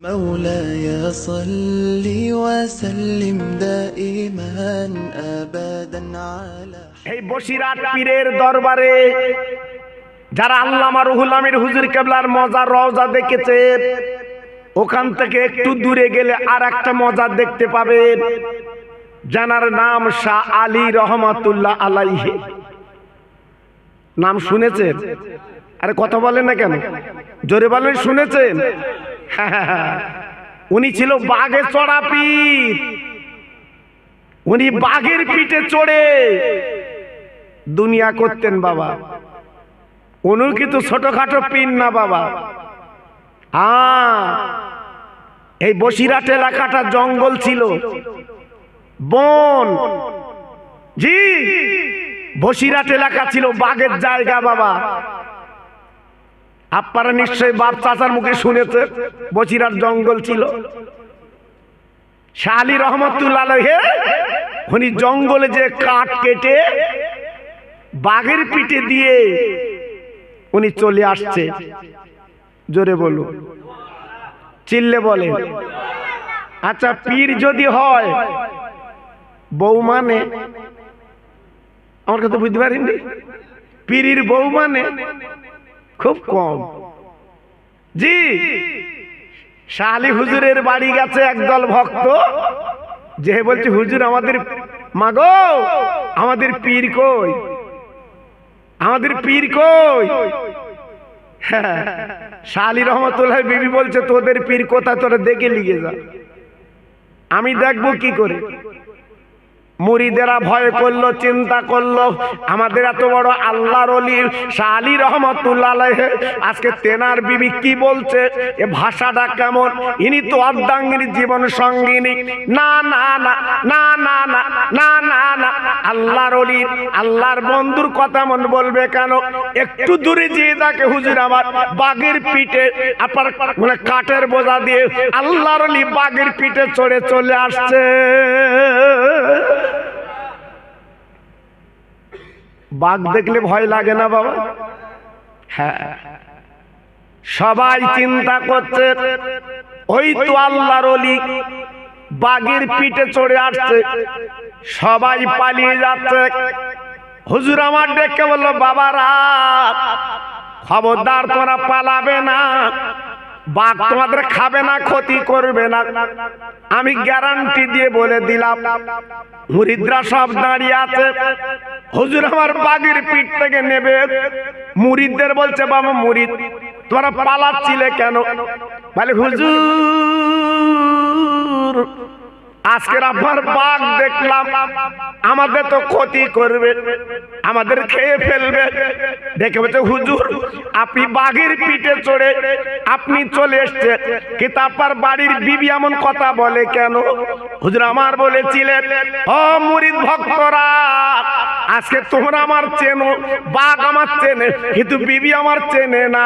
مولاي صل وسلم دائما أبدا على এই বসিরহাট পীরের দরবারে যারা আল্লামা রুহুল আমিন হুজুর কেবলার মজার রওজা দেখেছে, ওখান থেকে একটু দূরে গেলে আর একটা মজার দেখতে পাবেন, যার নাম শাহ আলী রহমাতুল্লাহ আলাইহি। নাম শুনেছেন? আরে কথা বলেন না কেন, জোরে বলেন। শুনেছেন? উনি ছিল বাঘে চড়া পীর। উনি বাঘের পিঠে চড়ে দুনিয়া করতেন বাবা। উনি কিন্তু ছোটখাটো পীর না বাবা। এই বসিরহাট এলাকাটা জঙ্গল ছিল, বন। জি, বসিরহাট এলাকা ছিল বাঘের জায়গা বাবা। আপনারা নিশ্চয়ই বাপ চাচার মুখে শুনেছেন বসিরহাট জঙ্গল ছিল। শাহ আলী রহমাতুল্লাহ আলাইহি উনি জঙ্গলে যে কাঠ কেটে বাঘের পিঠে দিয়ে উনি চলে আসছে। জোরে বলুন, চিল্লে বলে। আচ্ছা, পীর যদি হয় বউ মানে, আমার কথা বুঝতে পারেননি? পীরের বউ মানে খুব কম। জি, শাহ আলী হুজুরের বাড়ি গেছে একদল ভক্ত, যে বলছে হুজুর আমাদের মাগো, আমাদের পীর কই, আমাদের পীর কই। শাহ আলী রহমাতুল্লাহ বিবি বলছে তোদের পীর কোথায়, তোরা দেখে লিখে যা, আমি দেখবো কি করে। মুরিদেরা ভয় করলো, চিন্তা করলো, আমাদের এত বড় আল্লাহর ওলি শাহ আলী রহমাতুল্লাহ আলাইহি, আজকে তেনার বিবি কি বলছে, এ ভাষাটা কেমন, ইনি তো অর্ধাঙ্গিনী জীবন সঙ্গিনী। না না না না না না না না না, আল্লাহর ওলি আল্লাহর বন্ধুর কথা মন বলবে কেন? একটু দূরে যেয়ে দেখে হুজুর আমার বাঘের পিঠে, আপনার মানে কাঠের বোঝা দিয়ে আল্লাহর ওলি বাঘের পিঠে চড়ে চলে আসছে। বাঘ দেখলে ভয় লাগে না বাবা? হ্যাঁ, সবাই চিন্তা করছে ওই তো আল্লাহর ওলি বাঘের পিঠে চড়ে আসছে, সবাই পালিয়ে যাচ্ছে। হুজুর আমার ডেকে বলল, বাবারা খবরদার, তোমরা পালাবে না, বাঘ তোমাদের খাবে না, ক্ষতি করবে না, আমি গ্যারান্টি দিয়ে বলে দিলাম। মুরিদরা সব দাঁড়িয়ে আছে, হুজুর আমার বাঘের পিঠ থেকে নেবে। মুরিদদের বলছে, বাবা মুরিদ তোমরা পালাচ্ছিলে কেন? বলে হুজুর আজকের আপনার বাঘ দেখলাম, আমাদের তো ক্ষতি করবে, আমাদের খেয়ে ফেলবে। দেখে বলছে হুজুর আপনি বাঘের পিঠে চড়ে আপনি চলে এসছেন, কিন্তু আপনার বাড়ির বিবি এমন কথা বলে কেন? হুজুর আমার বলেছিলেন, ও মুরিদ ভক্তরা, আজকে তোমরা আমার চেনো, বাঘ আমার চেনে, কিন্তু বিবি আমার চেনে না।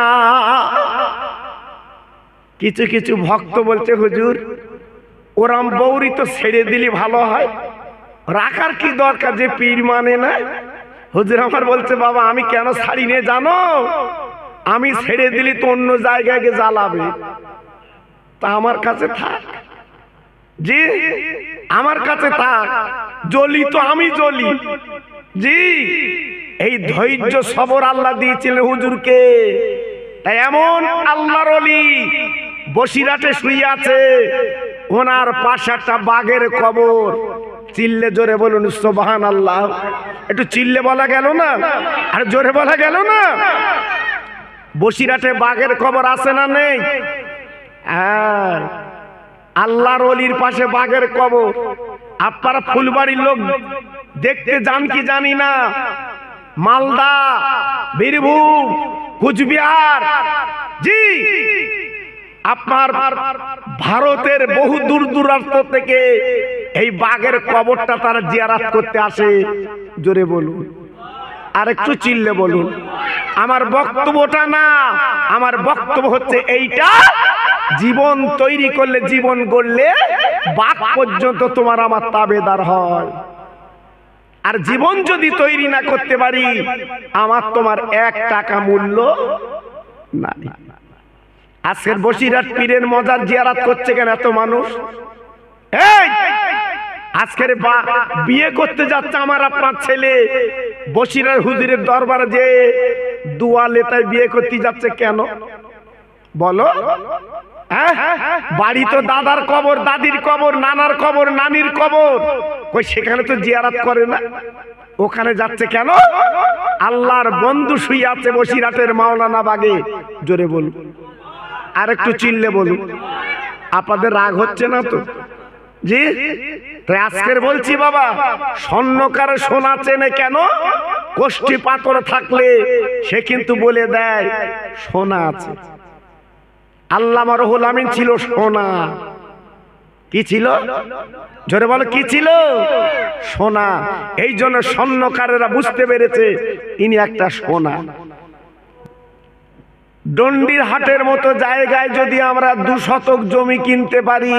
কিছু কিছু ভক্ত বলছে হুজুর ওরাম বৌরি তো ছেড়ে দিলি ভালো হয়, রাখার কি দরকার, যে পীর মানে না। হুজুর আমার বলছে, বাবা আমি কেন ছাড়ি নে জানো? আমি ছেড়ে দিলি তো অন্য জায়গায় গিয়ে জ্বালাবে, তা আমার কাছে থাক। জি, আমার কাছে থাক, জ্বলি তো আমি জ্বলি। জি, এই ধৈর্য সবর আল্লাহ দিয়েছিলেন হুজুরকে। তাই এমন আল্লাহর ওলি বসিরহাটে শুয়ে আছে, ওনার পাশে একটা বাঘের কবর। চিল্লে জোরে বলুন সুবহানাল্লাহ। একটু চিল্লে বলা গেল না, আর জোরে বলা গেল না? বসিরহাটে বাঘের কবর আছে না নেই? হ্যাঁ, আল্লাহর ওলির পাশে বাঘের কবর। আপনারা ফুলবাড়ির লোক দেখতে যান কি জানি না, মালদা, বীরভূম, কুচবিহার, জি আপনার ভারতের বহু দূর দূরান্ত থেকে এই বাঘের কবরটা তারা জিয়ারত করতে আসে। জোরে বলুন, আর একটু চিল্লে বলুন। আমার বক্তব্যটা না, আমার বক্তব্য হচ্ছে এইটা, জীবন তৈরি করলে, জীবন গড়লে বাঘ পর্যন্ত তোমার আমার তাবেদার হয়। আর জীবন যদি তৈরি না করতে পারি, আমার তোমার 1 টাকা মূল্য নাই। আজকের বসিরহাট পীরের মজার জিয়ারত করছে কেন এত মানুষ? এই আজকের বিয়ে করতে যাচ্ছে আমার আপনার ছেলে, বসিরহাট হুজুরের দরবারে যে দুয়া লেতায় বিয়ে করতে যাচ্ছে কেন বলো? বাড়ি তো দাদার কবর, দাদির কবর, নানার কবর, নানির কবর, কই সেখানে তো জিয়ারত করে না, ওখানে যাচ্ছে কেন? আল্লাহর বন্ধু শুয়ে আছে বসিরহাটের মাওলানা বাগে। জোরে বলুন, আর একটু চিল্লে বলুন। আপনাদের রাগ হচ্ছে না তো? জি, তাই আজকের বলছি বাবা, স্বর্ণকার সোনা চেনে কেন? কোষ্ঠী পাথর থাকলে সে কিন্তু বলে দেয় সোনা আছে। আল্লামা রুহুল আমিন ছিল সোনা। কি ছিল? জোরে বলো, কি ছিল? সোনা। এই জন্য স্বর্ণকারেরা বুঝতে পেরেছে ইনি একটা সোনা। ডন্ডির হাটের মতো জায়গায় যদি আমরা 2 শতক জমি কিনতে পারি,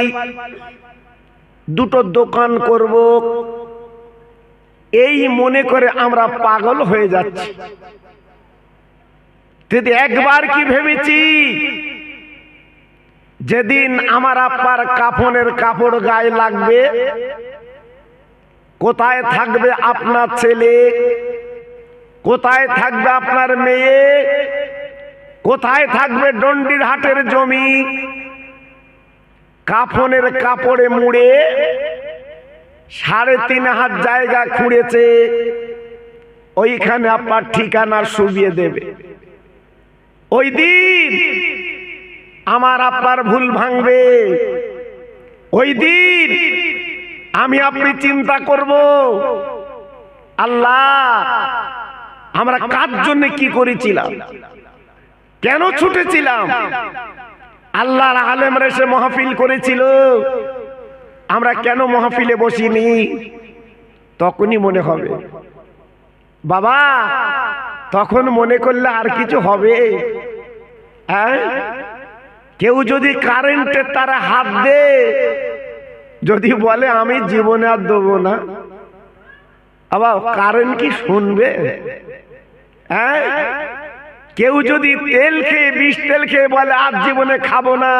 2টো দোকান করব, এই মনে করে আমরা পাগল হয়ে যাচ্ছি। যদি একবার কি ভেবেছি, যেদিন আমার আপার কাফনের কাপড় গায়ে লাগবে, কোথায় থাকবে আপনার ছেলে, কোথায় থাকবে আপনার মেয়ে, কোথায় থাকবে ডন্ডির হাটের জমি? কাফনের কাপড়ে মুড়ে 3.5 হাত জায়গা খুঁড়েছে, ওইখানে আপনার ঠিকানা শুবিয়ে দেবে। ওই দিন আমার আপনার ভুল ভাঙবে। ওই দিন আমি আপনি চিন্তা করব, আল্লাহ আমরা কার জন্য কি করেছিলাম, কেন ছুটেছিলাম? আল্লাহর আলেমরা এসে মাহফিল করেছিল, আমরা কেন মাহফিলে বসিনি? তখনই মনে হবে বাবা, তখন মনে করলে আর কিছু হবে? কেউ যদি কারেন্টের তারা হাত দে, যদি বলে আমি জীবনে আর দেবো না, আবার কারেন্ট কি শুনবে? কেউ যদি তেল খেয়ে, বিষ তেল খেয়ে বলে আজ জীবনে খাবো না,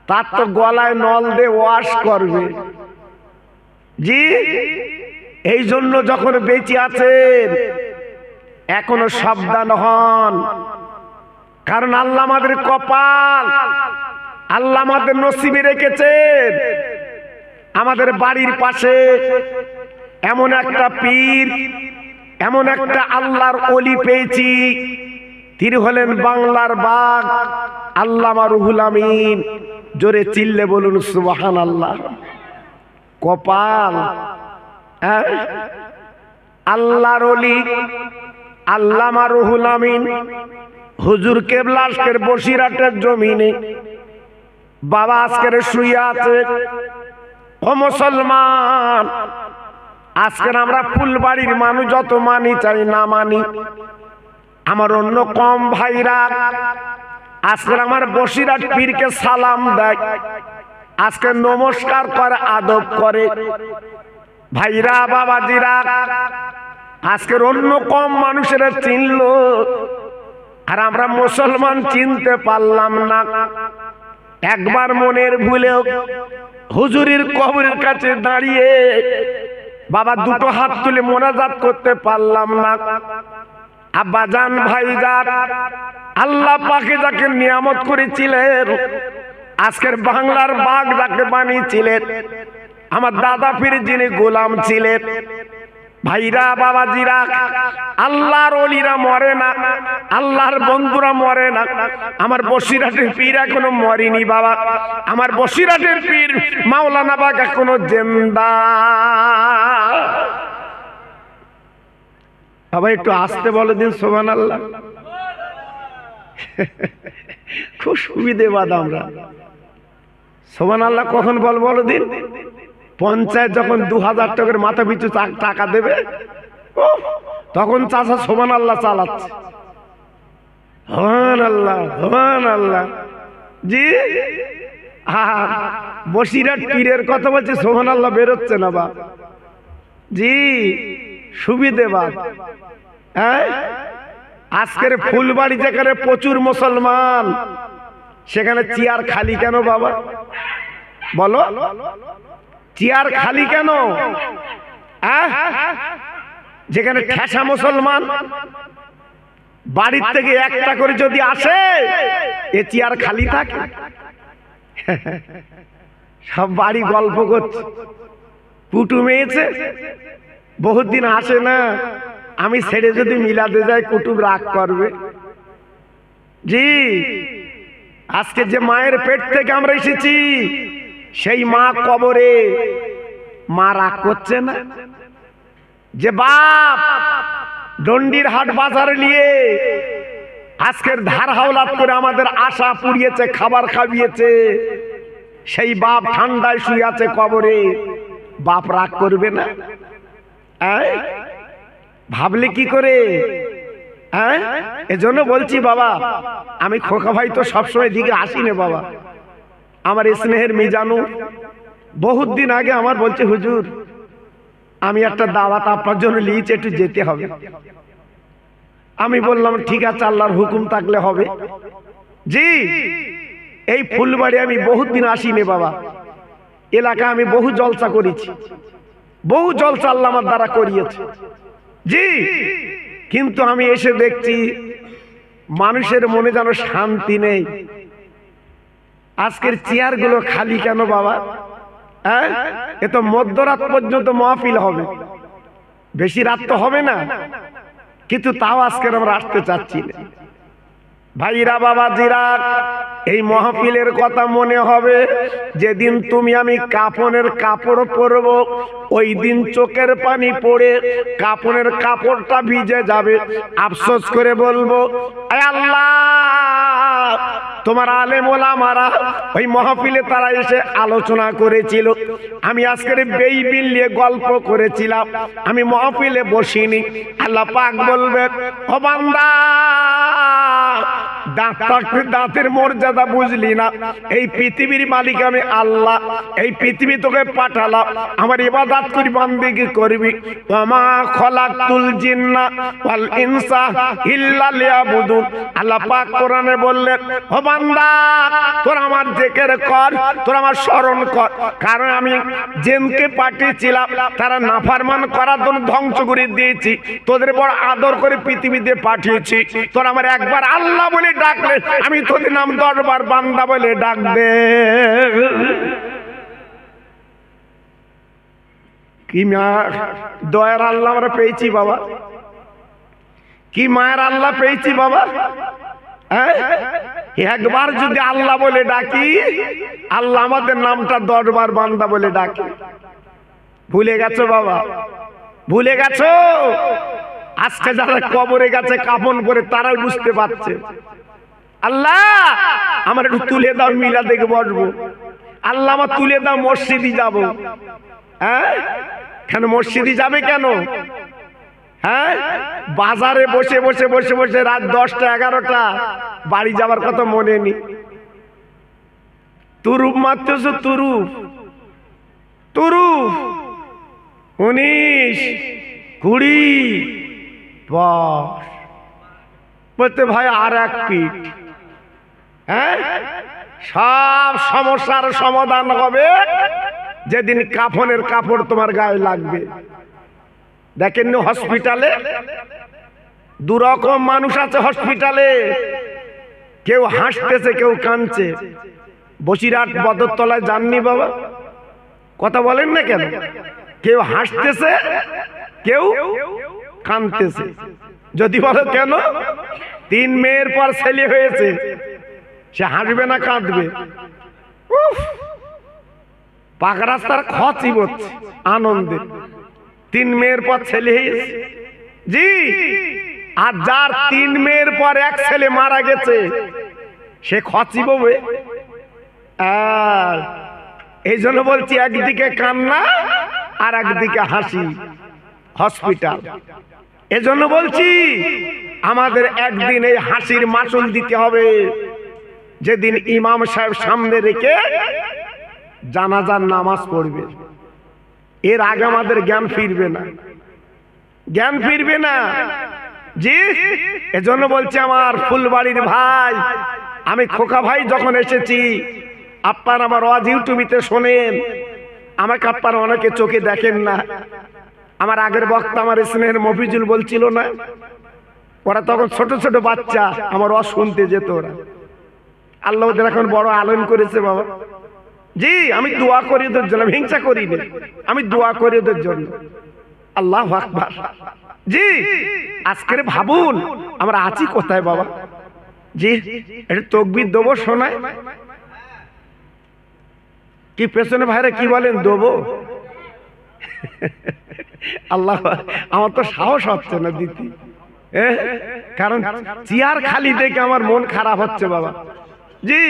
তার তো গলায় নল দিয়ে ওয়াশ করবে। জি, এই জন্য যখন বেঁচে আছেন এখনো সাবধান হন, কারণ আল্লাহ আমাদের কপাল, আল্লাহ আমাদের নসিবে রেখেছেন। আমাদের বাড়ির পাশে এমন একটা পীর, এমন একটা আল্লাহর ওলি পেয়েছি, তিনি হলেন বাংলার বাঘ আল্লামা রুহুল আমিন। জোরে চিল্লে বলুন সুবহানাল্লাহ। কপাল, আল্লাহর ওলি আল্লামা রুহুল আমিন হুজুর কেবলা আজকের বসিরহাটের জমিনে বাবা আজকের শুয়ে আছে। ও মুসলমান, আজকের আমরা ফুলবাড়ির মানুষ যত মানি চাই না মানি, আমার অন্য কম ভাইরা আজকের আমার বসিরহাট পীরকে সালাম দেয়, আজকে নমস্কার করে, আদব করে। ভাইরা বাবাজিরা আজকের অন্য কম মানুষেরা চিনলো, আর আমরা মুসলমান চিনতে পারলাম না। একবার মনের ভুলেও হুজুরের কবরের কাছে দাঁড়িয়ে বাবা 2টো হাত তুলে মোনাজাত করতে পারলাম না। আব্বাজান ভাইজান, আল্লাহ পাকে যাকে নিয়ামত করেছিলেন, আজকের বাংলার বাঘ যাকে বানিয়েছিলেন, আমার দাদা পীর যিনি গোলাম ছিলেন, ভাইরা বাবাজিরা, আল্লাহর ওলিরা মরে না, আল্লাহর বন্ধুরা মরে না। আমার বসিরহাটের পীর এখনো মরেনি বাবা, আমার বসিরহাটের পীর মাওলানা বাগ এখনো জিন্দা। বাবা একটু আসতে বলে দিন সুবহানাল্লাহ। খুব সুবিধেবাদ আমরা। সুবহানাল্লাহ কখন বলো দিন? পঞ্চায়েত যখন 2000 টাকার মাথা পিছু টাকা দেবে, তখন চাচা সুবহানাল্লাহ চালাচ্ছে। সুবহানাল্লাহ সুবহানাল্লাহ। জি, বসিরহাট পীরের কথা বলছে, সুবহানাল্লাহ বেরোচ্ছে না বা। জি, সুবিধেবাদ। আজকের ফুলবাড়ি যেখানে প্রচুর মুসলমান, সেখানে চেয়ার খালি কেন বাবা? বলো, চেয়ার খালি কেন? যেখানে ঠেসা মুসলমান বাড়ির থেকে একটা করে যদি আসে, এ চেয়ার খালি থাকে? সব বাড়ি গল্প করছে, কুটুম এসে বহুত দিন আসে না, আমি ছেড়ে যদি মিলাতে যাই কুটুম রাগ করবে। জি, আজকে যে মায়ের পেট থেকে আমরা এসেছি, সেই মা কবরে, মা রাগ করছে না? যে বাপ ডন্ডির হাট বাজারে নিয়ে আজকের ধার হাওলাত করে আমাদের আশা পুড়িয়েছে, খাবার খাইয়েছে, সেই বাপ ঠান্ডায় শুয়ে আছে কবরে, বাপ রাগ করবে না? ভাবলে কি করে? এজন্য বলছি বাবা, আমি খোকা ভাই তো সবসময় দিকে আসি না বাবা। আমার স্নেহের মিজানু বহুত দিন আগে আমার বলছে, হুজুর আমি একটা দাওয়াত আপনার জন্য নিয়েছি, একটু যেতে হবে। আমি বললাম ঠিক আছে, আল্লাহর হুকুম থাকলে হবে। জি, এই ফুলবাড়ি আমি বহুত দিন আসিনি বাবা। এলাকা আমি বহু জলসা করেছি, বহু জলসা আল্লাহ আমার দ্বারা করিয়েছে। জি, কিন্তু আমি এসে দেখছি মানুষের মনে যেন শান্তি নেই। আজকের চেয়ার গুলো খালি কেন বাবা? এ তো মধ্যরাত পর্যন্ত মাহফিল হবে, বেশি রাত তো হবে না, কিন্তু তাও আজকের আমরা আসতে চাচ্ছি না। ভাইরা বাবাজিরা, এই মাহফিলের কথা মনে হবে যেদিন তুমি আমি কাফনের কাপড় পরব, ওই দিন চোখের পানি পড়ে কাফনের কাপড়টা ভিজে যাবে। আফসোস করে বলবো, আয় আল্লাহ, তোমার আলেম ওলামারা ওই মাহফিলে তারা এসে আলোচনা করেছিল, আমি আজকের বেইবিল নিয়ে গল্প করেছিলাম, আমি মাহফিলে বসিনি। আল্লাহ পাক বলবে, ও বান্দা, দাঁতের মর্যাদা বুঝলি না? এই পৃথিবীর মালিক আমি আল্লাহ, এই পৃথিবী তোকে পাঠালাম, আমার ইবাদত করি, বান্দেগি করবি। ওমা খলাকতুল জিন্না ওয়াল ইনসা ইল্লা লিয়াবুদুন। আল্লাহ পাক কোরআনে বললেন, ও বান্দা, তোর আমার জিকির কর, তোর আমার স্মরণ কর, কারণ আমি জিনকে পাঠিয়েছিলাম, তারা নাফরমান করার জন্য ধ্বংস করে দিয়েছি, তোদের বড় আদর করে পৃথিবীতে পাঠিয়েছি। তোর আমার একবার আল্লাহ বলে ডাকলে আমি তোদের নাম 10 বার বান্দা বলে ডাকবে। কি দয়ার আল্লাহ আমরা পেয়েছি বাবা, কি মায়ের আল্লাহ পেয়েছি বাবা। একবার যদি আল্লাহ বলে ডাকি, আল্লাহ আমাদের নামটা 10 বার বান্দা বলে ডাকে। ভুলে গেছো বাবা, ভুলে গেছো? আজকে যারা কবরে গেছে কাফন পরে, তারাই বুঝতে পারছে। আল্লাহ আমার একটু তুলে দাও, মিলা দেখে বসবো। আল্লাহ আমার তুলে দাও, মসজিদে যাব। কেন মসজিদে যাবে কেন? বাজারে বসে বসে বসে বসে রাত 10টা 11টা বাড়ি যাবার কথা মনে নেই। তুরুপ মারতেছ, তুরুপ তুরুপ 19 20 বলতে ভাই আর এক পিঠ। সব সমস্যার সমাধান হবে যেদিন কাফনের কাপড় তোমার গায়ে লাগবে। দেখেন হসপিটালে দুরকম মানুষ আছে। হসপিটালে কেউ হাসতেছে, কেউ কাঁদছে। বসিরহাট বদরতলায় যাননি বাবা? কথা বলেন না কেন? কেউ হাসতেছে, কেউ কাঁদতেছে। যদি বলো কেন? 3 মেয়ের পর ছেলে হয়েছে, সে হাসবে না কাঁদবে? পাকা রাস্তার খচি হচ্ছে আনন্দে। 3 মেয়ের পর ছেলে হয়েছে। জি, আর যার 3 মেয়ের পর 1 ছেলে মারা গেছে, সে খচি ববে। আর এই জন্য বলছি, একদিকে কান্না আর একদিকে হাসি। হসপিটাল এজন্য বলছি, আমাদের একদিন এই হাসির মাসুল দিতে হবে, যেদিন ইমাম সাহেব সামনে রেখে জানাজার নামাজ পড়বে। এর আগে আমাদের জ্ঞান ফিরবে না, জ্ঞান ফিরবে না। জি, এজন্য বলছি আমার ফুলবাড়ির ভাই, আমি খোকা ভাই যখন এসেছি, আপনার আমার ওয়াজ ইউটিউবিতে শোনেন, আমাকে আপনারা অনেকে চোখে দেখেন না। আমার আগের বক্তা আমার স্নেহের মফিজুল বলছিল না, ওরা তখন ছোট ছোট বাচ্চা, আমার ওয়াজ শুনতে যেত ওরা। আল্লাহ ওদের এখন বড় আলেম করেছে বাবা। জি, আমি দোয়া করি ওদের জন্য, আমি হিংসা করি না, আমি দোয়া করি ওদের জন্য। আল্লাহু আকবার। জি, আজকের ভাবুন আমরা আছি কোথায় বাবা। জি, এটা তকবীর দেবো শোনায় কি পেছনে ভাইরা কি বলেন দেবো? আল্লাহ, আমার তো সাহস হচ্ছে না দিতে, কারণ চেয়ার খালি দেখে আমার মন খারাপ হচ্ছে বাবা। জি,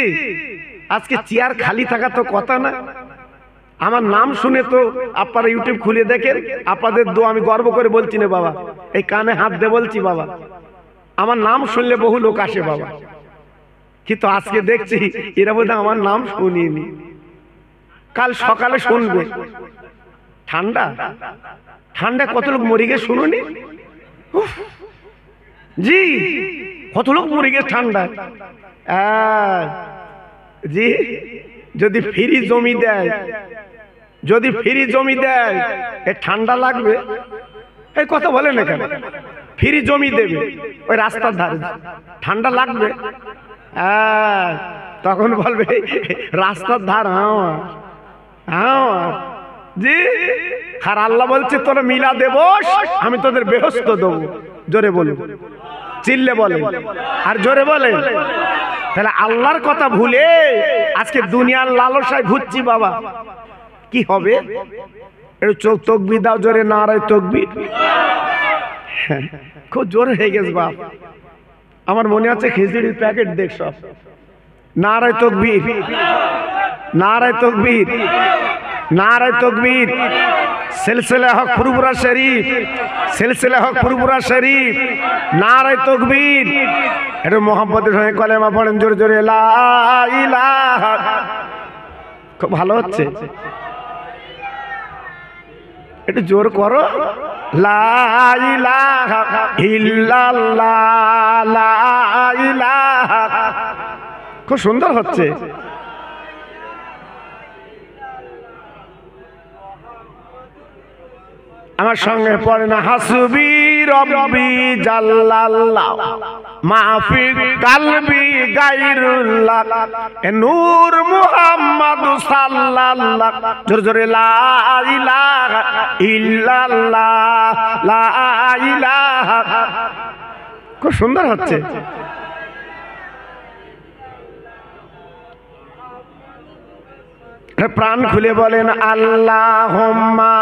আজকে চেয়ার খালি থাকা তো কথা না। আমার নাম শুনে তো আপনারা ইউটিউব খুলে দেখেন, আপনাদের দোয়া আমি গর্ব করে বলছি না বাবা, এই কানে হাত দিয়ে বলছি বাবা, আমার নাম শুনলে বহু লোক আসে বাবা। কিন্তু আজকে দেখছি এরা বোধহয় আমার নাম শুনিনি, কাল সকালে শুনবে। ঠান্ডা ঠান্ডা কত লোক মরে গেছে শুনুনি। জি, কত লোক মরে গেছে ঠান্ডা। জি, যদি ফ্রি জমি দেয়, যদি ফ্রি জমি দেয় এ ঠান্ডা লাগবে? এই কথা বলে না কেন? ফ্রি জমি দেবে ওই রাস্তার ধারে, ঠান্ডা লাগবে? তখন বলবে রাস্তার ধার আমার। জি, আর আল্লাহ বলছে তোরা মিলা দেব, আমি তোদের বেহস্ত দেবো। জোরে বলে, চিল্লে বলে, আর জোরে বলে। তাহলে আল্লাহর কথা ভুলে আজকে দুনিয়ার লালসায় ঘুরছি বাবা, কি হবে? একটু চোখ তকবীর দাও জোরে, নারায়ে তাকবীর। খুব জোরে হয়ে গেছে বাপ, আমার মনে আছে খিচুড়ির প্যাকেট দেখ সব। নারায়ে তাকবীর, নারায়ে তাকবীর, নারায়ে তাকবীর। সিলসিলা হক ফুরফুরা শরীফ, সিলসিলা হক ফুরফুরা শরীফ, নারায়ে তাকবীর। একটু মোহাম্মদের সঙ্গে কলেমা পড়েন জোরে জোরে, লা ইলাহা। খুব ভালো হচ্ছে, একটু জোর করো, লা ইলাহা ইল্লাল্লাহ, লা ইলাহা। খুব সুন্দর হচ্ছে। আমার সঙ্গে পড়ে না, হাসবি রব্বি জাল্লাল্লাহ মাফি কালবি গায়রুল্লাহ, নূর মুহাম্মদ সাল্লাল্লাহ। জোরে জোরে, লা ইলাহা ইল্লাল্লাহ, লা ইলাহা। খুব সুন্দর হচ্ছে। প্রাণ খুলে বলেন আল্লাহুম্মা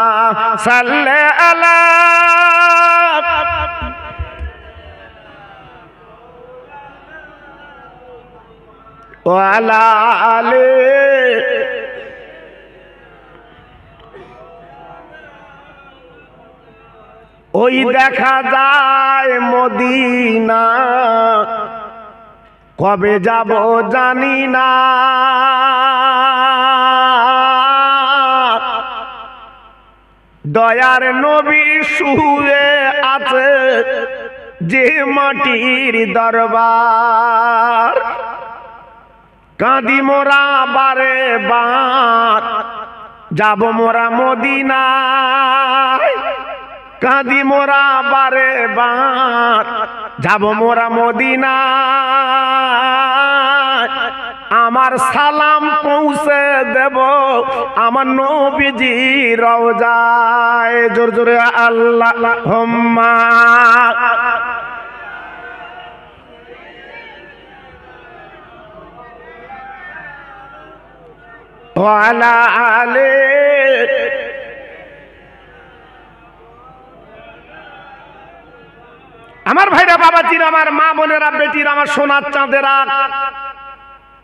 সাল্লি আলা ওয়া আলা আলি। ওই দেখা যায় মদিনা, কবে যাব জানি না। দয়ার নবী শুয়ে আছে যে মাটির দরবার, কাঁদি মোরা বারে বার, যাব মোরা মদিনায়। কাঁদি মোরা বারে বার, যাব মোরা মদিনায়। আমার সালাম পৌঁছে দেব আমার নবীজি রওজায়। জোর জোরে আল্লাহুম্মা ওয়া আলা আলি। আমার ভাইরা, বাবাজিরা, আমার মা বোনেরা, বেটির, আমার সোনার চাঁদেরা,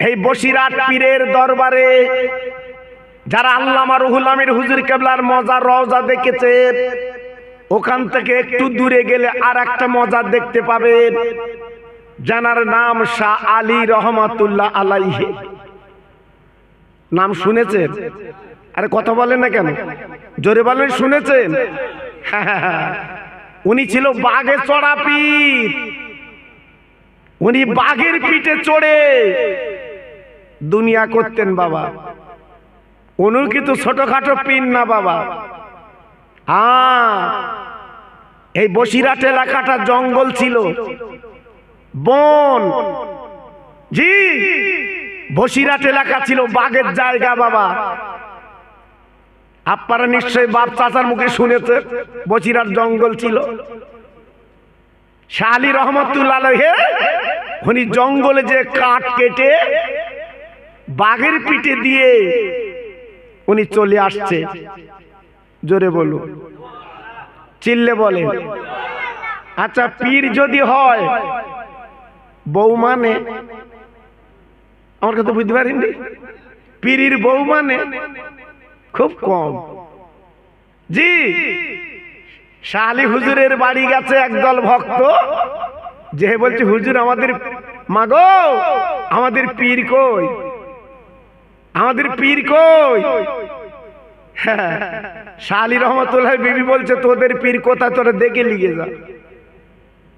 এই বসিরহাট পীরের দরবারে যারা আল্লামা রুহুল আমিন হুজুর কেবলার মজার রওজা দেখেছেন, ওখান থেকে একটু দূরে গেলে আর একটা মজার দেখতে পাবেন, যার নাম শাহ আলী রহমাতুল্লাহ আলাইহি। নাম শুনেছেন? আরে কথা বলেন না কেন? জোরে বলেন, শুনেছেন? উনি ছিল বাগে চড়া পীর। উনি বাঘের পিঠে চড়ে দুনিয়া করতেন বাবা। উনি কিন্তু ছোটখাটো পীর না বাবা। এই বসিরহাট এলাকাটা জঙ্গল ছিল, বন। জি, বসিরহাট এলাকা ছিল বাঘের জায়গা বাবা। আপনারা নিশ্চয়ই বাপ চাচার মুখে শুনেছে বসিরহাট জঙ্গল ছিল। শাহ আলী রহমতুল্লাহ আলাইহি উনি জঙ্গলে যে কাঠ কেটে বাঘের পিঠে দিয়ে উনি চলে আসছে। জোরে বলুন, চিল্লে বলে। আচ্ছা, পীর যদি হয় বউ মানে, আমার কথা বুঝতে পারেননি? পীরের বউ মানে খুব কম। জি, শাহ আলী হুজুরের বাড়ি গেছে একদল ভক্ত, যে বলছে হুজুর আমাদের মাগো আমাদের পীর কই, আমাদের পীর কই। শাহ আলী রহমতুল্লাহ বিবি বলছে তোদের পীর কোথায়, তোরা দেখে নিয়ে যা।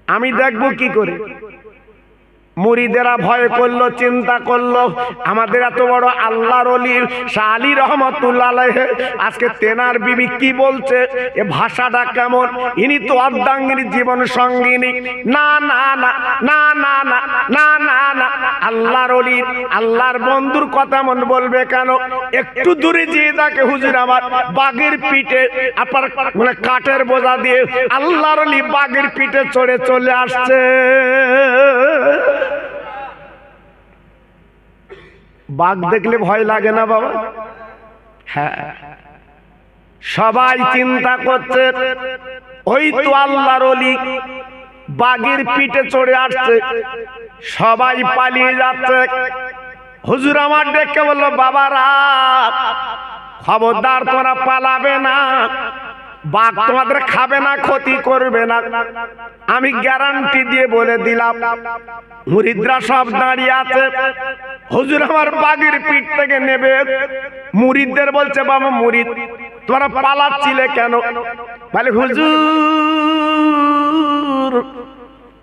আমি দেখবো কি করে? মুরিদেরা ভয় করলো, চিন্তা করলো, আমাদের এত বড় আল্লাহর ওলি শাহ আলী রহমতুল্লাহ আলাইহি আজকে তেনার বিবি কি বলছে, এ ভাষাটা কেমন? ইনি তো অর্ধাঙ্গিনী জীবন সঙ্গিনী। না না না না না না না না না, আল্লাহর ওলি আল্লাহর বন্ধুর কথা মন বলবে কেন? একটু দূরে যেয়ে দেখে হুজুর আমার বাঘের পিঠে আপনার মানে কাঠের বোঝা দিয়ে আল্লাহর ওলি বাঘের পিঠে চড়ে চলে আসছে। বাঘ দেখলে ভয় লাগে না বাবা? হ্যাঁ, সবাই চিন্তা করছে ওই তো আল্লাহর ওলি বাঘের পিঠে চড়ে আসছে, সবাই পালিয়ে যাচ্ছে। হুজুর আমার ডেকে বলল, বাবারা খবরদার, তোমরা পালাবে না, বাঘ তোমাদের খাবে না, ক্ষতি করবে না, আমি গ্যারান্টি দিয়ে বলে দিলাম। মুরিদরা সব দাঁড়িয়ে আছে, হুজুর আমার বাঘের পিঠ থেকে নেবে। মুরিদদের বলছে, বাবা মুরিদ তোমরা পালাচ্ছিলে কেন? বলে হুজুর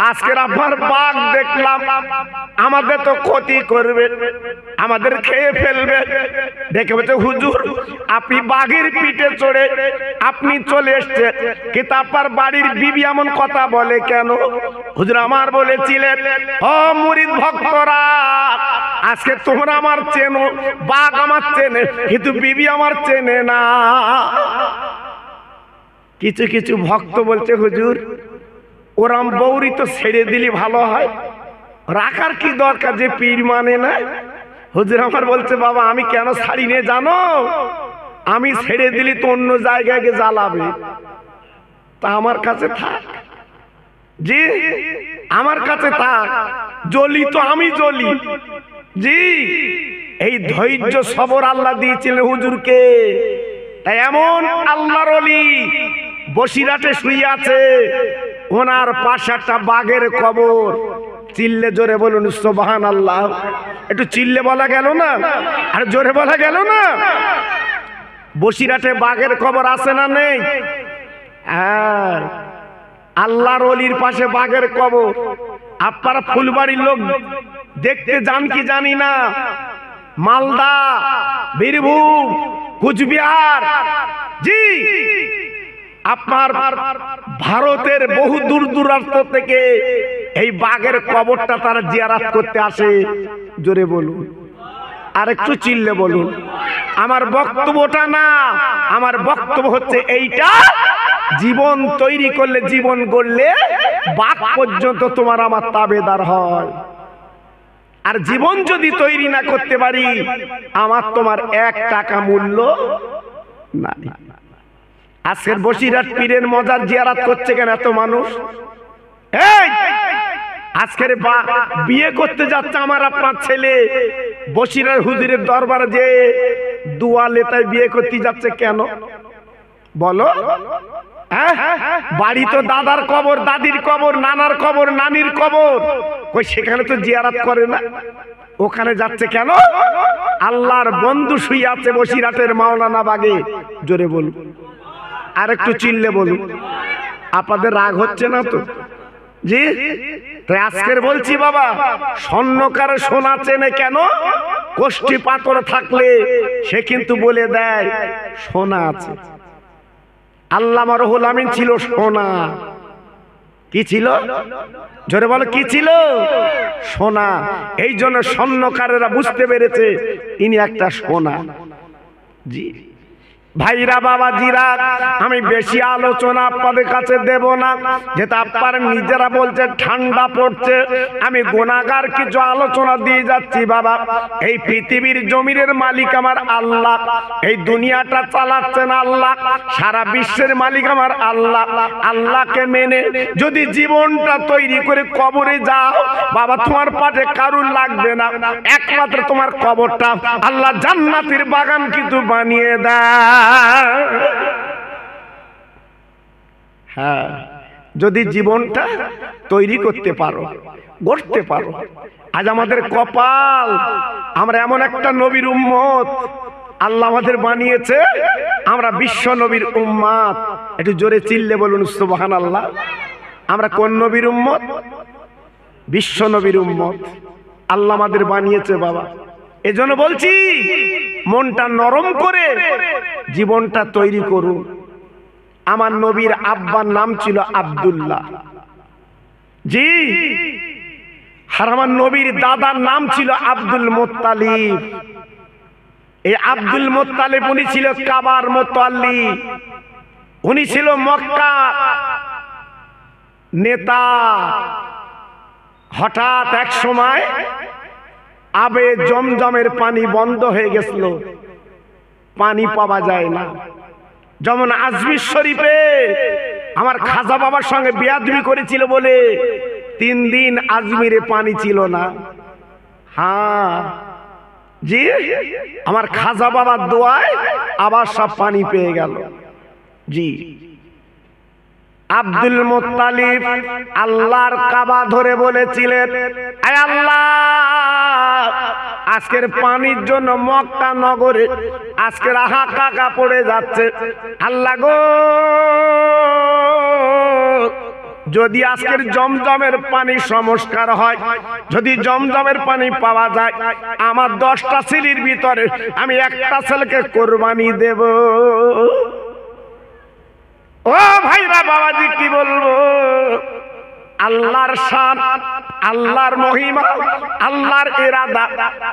আজকের আপনার বাঘ দেখলাম, আমাদের তো ক্ষতি করবে, আমাদের খেয়ে ফেলবে। দেখে বলছে হুজুর আপনি বাঘের পিঠে চড়ে আপনি চলে এসছেন, কিন্তু আপনার বাড়ির বিবি এমন কথা বলে কেন? হুজুর আমার বলেছিলেন, ও মুরিদ ভক্তরা আজকে তোমরা আমার চেনো, বাঘ আমার চেনে, কিন্তু বিবি আমার চেনে না। কিছু কিছু ভক্ত বলছে হুজুর ওরাম বৌরি তো ছেড়ে দিলি ভালো হয়, রাখার কি দরকার, যে পীর মানে না। হুজুর আমার বলছে, বাবা আমি কেন ছাড়ি নে জানো? আমি ছেড়ে দিলি তো অন্য জায়গায় গিয়ে জ্বালাবে, তা আমার কাছে থাক। জি, আমার কাছে থাক, জ্বলি তো আমি জ্বলি। জি, এই ধৈর্য সবর আল্লাহ দিয়েছিলেন হুজুরকে। তাই এমন আল্লাহর ওলি বসিরহাটে শুয়ে আছে, ওনার পাশে একটা বাঘের কবর। চিল্লে জোরে বলুন সুবহানাল্লাহ। একটু চিল্লে বলা গেল না, আর জোরে বলা গেল না? বসিরহাটে বাঘের কবর আছে না নেই? হ্যাঁ, আল্লাহর ওলির পাশে বাঘের কবর। আপনারা ফুলবাড়ির লোক দেখতে যান কি জানি না, মালদা, বীরভূম, কুচবিহার, জি আপনার ভারতের বহু দূর দূরান্ত থেকে এই বাঘের কবরটা তারা জিয়ারত করতে আসে। জোরে বলুন, আর একটু চিল্লে বলুন। আমার বক্তব্যটা না, আমার বক্তব্য হচ্ছে এইটা, জীবন তৈরি করলে, জীবন গড়লে বাঘ পর্যন্ত তোমার আমার তাবেদার হয়। আর জীবন যদি তৈরি না করতে পারি, আমার তোমার 1 টাকা মূল্য নাই। আজকের বসিরহাট পীরের মজার জিয়ারত করছে কেন এত মানুষ? এই আজকের বিয়ে করতে যাচ্ছে আমার আপনার ছেলে, বসিরহাট হুজুরের দরবারে যে দুয়া লেতায় বিয়ে করতে যাচ্ছে কেন বলো? বাড়ি তো দাদার কবর, দাদির কবর, নানার কবর, নানির কবর, কই সেখানে তো জিয়ারত করে না, ওখানে যাচ্ছে কেন? আল্লাহর বন্ধু শুয়ে আছে বসিরহাটের মাওলানা বাগে। জোরে বলুন, আর একটু চিল্লে বলুন। আপনাদের রাগ হচ্ছে না তো? জি, তাই আজকের বলছি বাবা, স্বর্ণকার সোনা চেনে কেন? কোষ্ঠী পাথর থাকলে সে কিন্তু বলে দেয় সোনা আছে। আল্লামা রুহুল আমিন ছিল সোনা। কি ছিল? জোরে বলো, কি ছিল? সোনা। এই জন্য স্বর্ণকারেরা বুঝতে পেরেছে ইনি একটা সোনা। জি ভাইরা বাবাজিরা, আমি বেশি আলোচনা আপনাদের কাছে দেব না, যেটা আপনারা নিজেরা বলছে ঠান্ডা পড়ছে। আমি গুনাহগার কিছু আলোচনা দিয়ে যাচ্ছি বাবা। এই পৃথিবীর জমিনের মালিক আমার আল্লাহ, এই দুনিয়াটা চালাচ্ছেন আল্লাহ, সারা বিশ্বের মালিক আমার আল্লাহ। আল্লাহকে মেনে যদি জীবনটা তৈরি করে কবরে যাও বাবা, তোমার পাশে কারুর লাগবে না, একমাত্র তোমার কবরটা আল্লাহ জান্নাতের বাগান কিন্তু বানিয়ে দেয়। হ্যাঁ, যদি জীবনটা তৈরি করতে পারো, গড়তে পারো। আজ আমাদের কপাল, আমরা এমন একটা নবীর উম্মত আল্লাহ আমাদের বানিয়েছে, আমরা বিশ্ব নবীর উম্মত। একটু জোরে চিল্লে বলুন সুবহানাল্লাহ। আমরা কোন নবীর উম্মত? বিশ্ব নবীর উম্মত। আল্লাহ আমাদের বানিয়েছে বাবা। এজন্য বলছি মনটা নরম করে জীবনটা তৈরি করুন। আমার নবীর আব্বার নাম ছিল আব্দুল্লাহ। জি, আর আমার নবীর দাদার নাম ছিল আব্দুল মুত্তালিব। এই আব্দুল মুত্তালিব উনি ছিল কাবার মুতাল্লি, উনি ছিল মক্কা নেতা। হঠাৎ এক সময় আবে জমজমের পানি বন্ধ হয়ে গেছিল, পানি পাওয়া যায় না। যেমন আজমির শরীফে আমার খাজা বাবার সঙ্গে বেয়াদবি করেছিল বলে 3 দিন আজমিরে পানি ছিল না। হ্যাঁ জি, আমার খাজা বাবার দোয়ায় আবার সব পানি পেয়ে গেল। জি, আব্দুল মুত্তালিব আল্লাহর কাবা ধরে বলেছিলেন, আয় আল্লাহ, আজকের পানির জন্য মক্কা নগরে আজকের হাহাকার পড়ে যাচ্ছে। আল্লাহ গো, যদি আজকের জমজমের পানি সংস্কার হয়, যদি জমজমের পানি পাওয়া যায়, আমার 10টা ছেলের ভিতরে আমি একটা ছেলেকে কোরবানি দেব। ও ভাইরা বাবাজি, কি বলবো? আল্লাহর শান, আল্লাহর মহিমা, আল্লাহর ইরাদা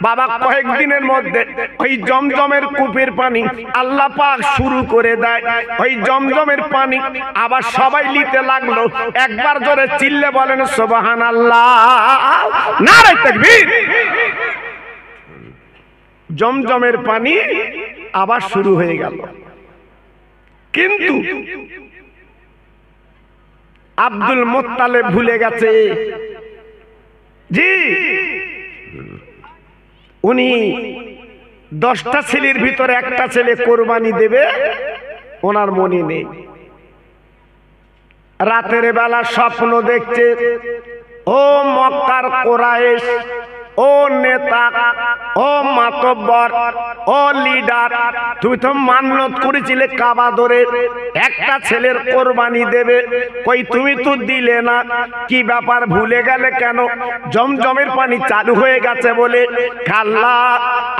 বাবা। কয়েকদিনের মধ্যে ওই জমজমের কূপের পানি আল্লাহ পাক শুরু করে দেয়। ওই জমজমের পানি আবার সবাই নিতে লাগলো। একবার জোরে চিল্লে বলেন সুবহানাল্লাহ, নারে তাকবীর। জমজমের পানি আবার শুরু হয়ে গেল। কিন্তু আব্দুল মুত্তালিব ভুলে গেছে। জি, উনি 10টা ছেলের ভিতরে একটা ছেলে কোরবানি দেবে ওনার মনে নেই। রাতের বেলা স্বপ্ন দেখছে, ও মক্কার কুরাইশ, ও নেতা, ও মাতব্বর, ও লিডার, তুমি তো মান্নত করেছিলে কাবা ধরে একটা ছেলের কোরবানি দেবে, কই তুমি তো দিলে না, কি ব্যাপার ভুলে গেলে কেন? জমজমের পানি চালু হয়ে গেছে বলে। আল্লাহ,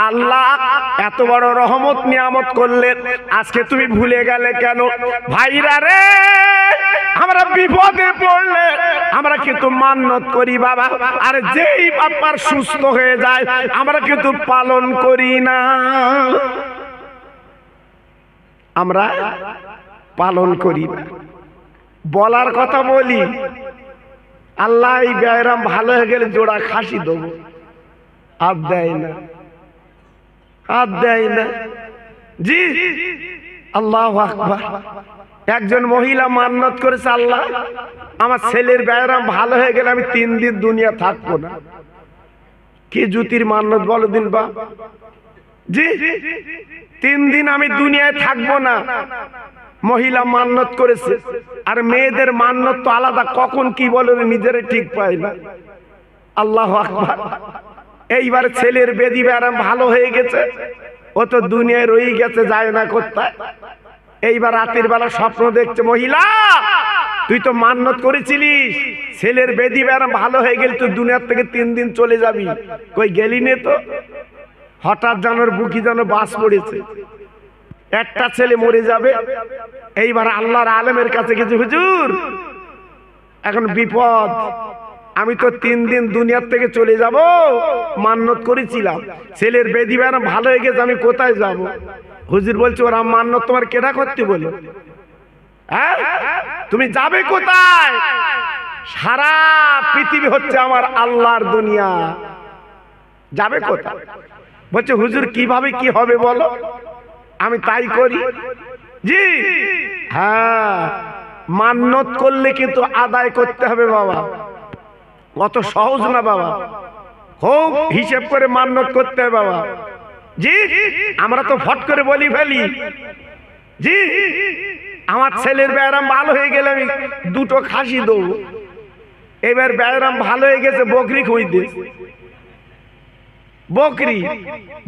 আল্লাহ এত বড় রহমত নিয়ামত করলেন, আজকে তুমি ভুলে গেলে কেন? ভাইরা রে, আমরা বিপদে পড়লে আমরা কিন্তু মান্নত করি বাবা, আর যেই বাপার সুস্থ হয়ে যায় আমরা কিন্তু পালন করি না। আমরা পালন করি না। বলার কথা বলি, আল্লাহ এই ব্যায়াম ভালো হয়ে গেলে জোড়া খাসি দেবো, আর দেয় না, আর দেয় না। জি, আল্লাহু আকবার। একজন মহিলা মান্নত করেছে, আল্লাহ আমার ছেলের ব্যায়াম ভালো হয়ে গেলে আমি 3 দিন দুনিয়া থাকবো না। কি জুতির মান্নত বলো দিন বা? জি, 3 দিন আমি দুনিয়ায় থাকবো না, মহিলা মান্নত করেছে। আর মেয়েদের মান্নত তো আলাদা, কখন কি বলে নিজেরে ঠিক পায় না। আল্লাহু আকবার। এইবার ছেলের বেদি ব্যায়াম ভালো হয়ে গেছে, ও তো দুনিয়ায় রয়ে গেছে, যায় না কোথায়। এইবার রাতের বেলা স্বপ্ন দেখছে, মহিলা তুই তো মান্নত করেছিলিস ছেলের বেদি বেড়া ভালো হয়ে গেল, তুই দুনিয়ার থেকে 3 দিন চলে যাবি, কই গেলি নে তো? হঠাৎ জানোর বুকি যেন বাস পড়েছে, একটা ছেলে মরে যাবে। এইবার আল্লাহর আলেমের কাছে গেছে, হুজুর এখন বিপদ, আমি তো 3 দিন দুনিয়ার থেকে চলে যাব, মান্নত করেছিলাম ছেলের বেদি বেড়া ভালো হয়ে গেছে, আমি কোথায় যাব? হুজুর বলছে, ওরা মান্নত তোমার কেডা করতে বলো? হ্যাঁ, তুমি যাবে কোথায়? সারা পৃথিবী হচ্ছে আমার আল্লাহর দুনিয়া, যাবে কোথায়? বলছে, হুজুর কিভাবে কি হবে বলো, আমি তাই করি। জি হ্যাঁ, মান্নত করলে কিন্তু আদায় করতে হবে বাবা, অত সহজ না বাবা, খুব হিসেব করে মান্নত করতে হবে বাবা। জি আমরা তো ফট করে বলি ফেলি, জি আমার ছেলের ব্যায়াম ভালো হয়ে গেলে আমি 2টো খাসি দেবো, এবার ব্যায়াম ভালো হয়ে গেছে বকরি খুঁজতে, বকরি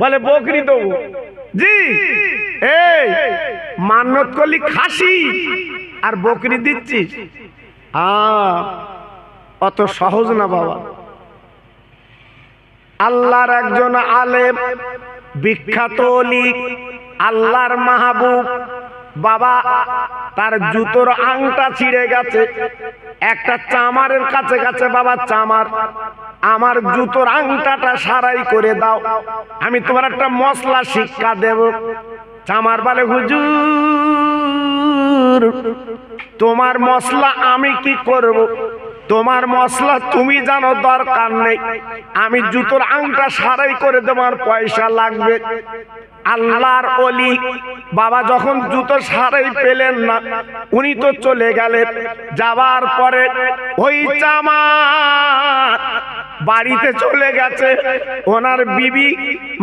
বলে বকরি দেবো। জি এই মান্নত করলি খাসি আর বকরি দিচ্ছিস, অত সহজ না বাবা। আল্লাহর একজন আলেম, বিখ্যাত ওলি, আল্লাহর মাহবুব বাবা, তার জুতোর আংটা ছিঁড়ে গেছে, একটা চামারের কাছে কাছে, বাবা চামার আমার জুতোর আংটাটা সারাই করে দাও, আমি তোমার একটা মশলা শিক্ষা দেব। চামার বলে, হুজুর তোমার মশলা আমি কি করব? তোমার মশলা তুমি জানো, দরকার নেই, আমি জুতোর আংটা সারাই করে দেবার পয়সা লাগবে। আল্লাহর ওলি বাবা যখন জুতো সারাই পেলেন না, উনি তো চলে গেলেন, যাবার পরে ওই চামার বাড়িতে চলে গেছে, ওনার বিবি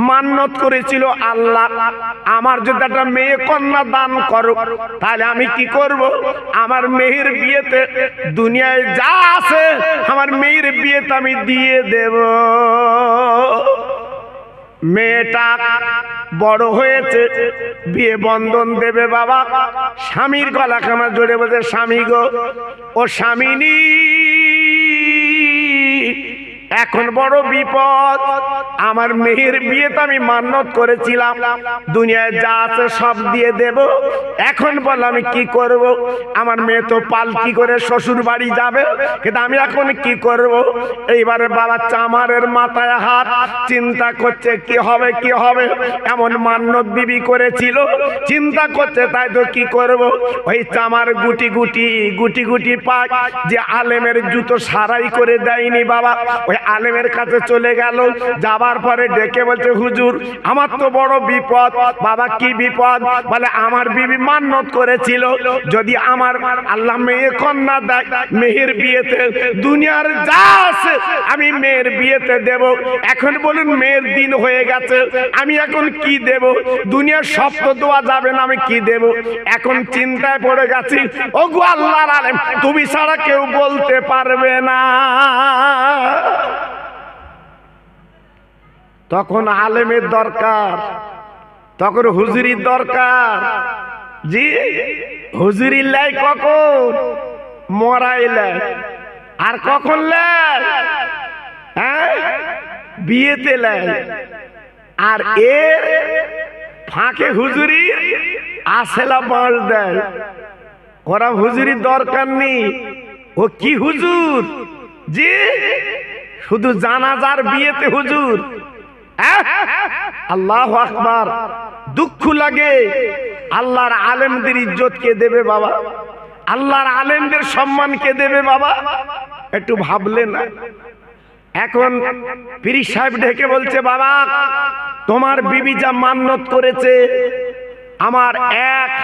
মান্নত করেছিল, আল্লাহ আমার যদি একটা মেয়ে কন্যা দান করো, তাহলে আমি কি করব? আমার মেয়ের বিয়েতে দুনিয়ায় যা আছে আমার মেয়ের বিয়েতে আমি দিয়ে দেব। মেয়েটা বড় হয়েছে, বিয়ে বন্ধন দেবে বাবা, স্বামীর গলাখানা জড়ে বসে, স্বামী গো ও স্বামিনী, এখন বড় বিপদ, আমার মেয়ের বিয়েতে আমি মান্নত করেছিলাম দুনিয়ায় যা আছে সব দিয়ে দেব, এখন বল আমি কি করব? আমার মেয়ে তো পালকি করে শ্বশুর বাড়ি যাবে, কিন্তু আমি এখন কি করব? এইবারে বাবা চামারের মাথায় হাত, চিন্তা করছে কি হবে কি হবে, এমন মান্নত বিবি করেছিল, চিন্তা করছে তাই তো কি করব? ওই চামার গুটি গুটি গুটি গুটি পাক যে আলেমের জুতো সারাই করে দেয়নি বাবা, ওই আলেমের কাছে চলে গেল, যাবার পরে ডেকে বলছে, হুজুর আমার তো বড় বিপদ। বাবা কি বিপদ? বলে আমার বিবি মান্নত করেছিল যদি আমার আল্লাহ মেয়ে কন্যা দেয়, মেয়ের বিয়েতে দুনিয়ার যা আছে আমি মেয়ের বিয়েতে দেব। এখন বলুন মেয়ের দিন হয়ে গেছে, আমি এখন কি দেব? দুনিয়ার সব তো দেওয়া যাবে না, আমি কি দেব? এখন চিন্তায় পড়ে গেছি, ওগো আল্লাহর আলেম তুমি ছাড়া কেউ বলতে পারবে না। তখন আলেমের দরকার, তখন হুজুরির দরকার। জি হুজুরির লাই কখন? মরাই লাই। আর কখন লাই? হ্যাঁ বিয়েতে লাই। আর এর ফাঁকে হুজুরির আসেলা বাঁশ দেয়, ওরা হুজুরির দরকার নেই। ও কি হুজুর? জি শুধু জানাজার বিয়েতে হুজুর। আল্লাহু আকবার। দুঃখ লাগে, আল্লাহর আলেমদের ইজ্জত কে দেবে বাবা? আল্লাহর আলেমদের সম্মান কে দেবে বাবা? একটু ভাবলে না? এখন পীর সাহেব ডেকে বলছে, বাবা তোমার বিবি যা মান্নত করেছে আমার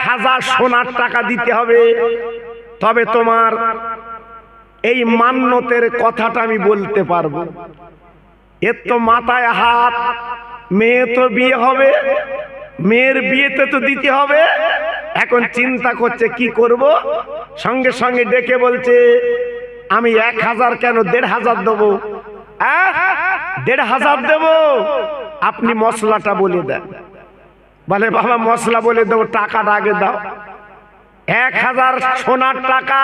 1000 সোনার টাকা দিতে হবে, তবে তোমার এই মান্নতের কথাটা আমি বলতে পারবো। এর তো মাথায় হাত, মেয়ে তো বিয়ে হবে, মেয়ের বিয়েতে তো দিতে হবে। এখন চিন্তা করছে কি করব, সঙ্গে সঙ্গে ডেকে বলছে, আমি 1000 কেন 1500 দেবো। 1500 দেবো, আপনি মশলাটা বলে দেন। বলে বাবা মশলা বলে দেবো, টাকাটা আগে দাও। 1000 সোনার টাকা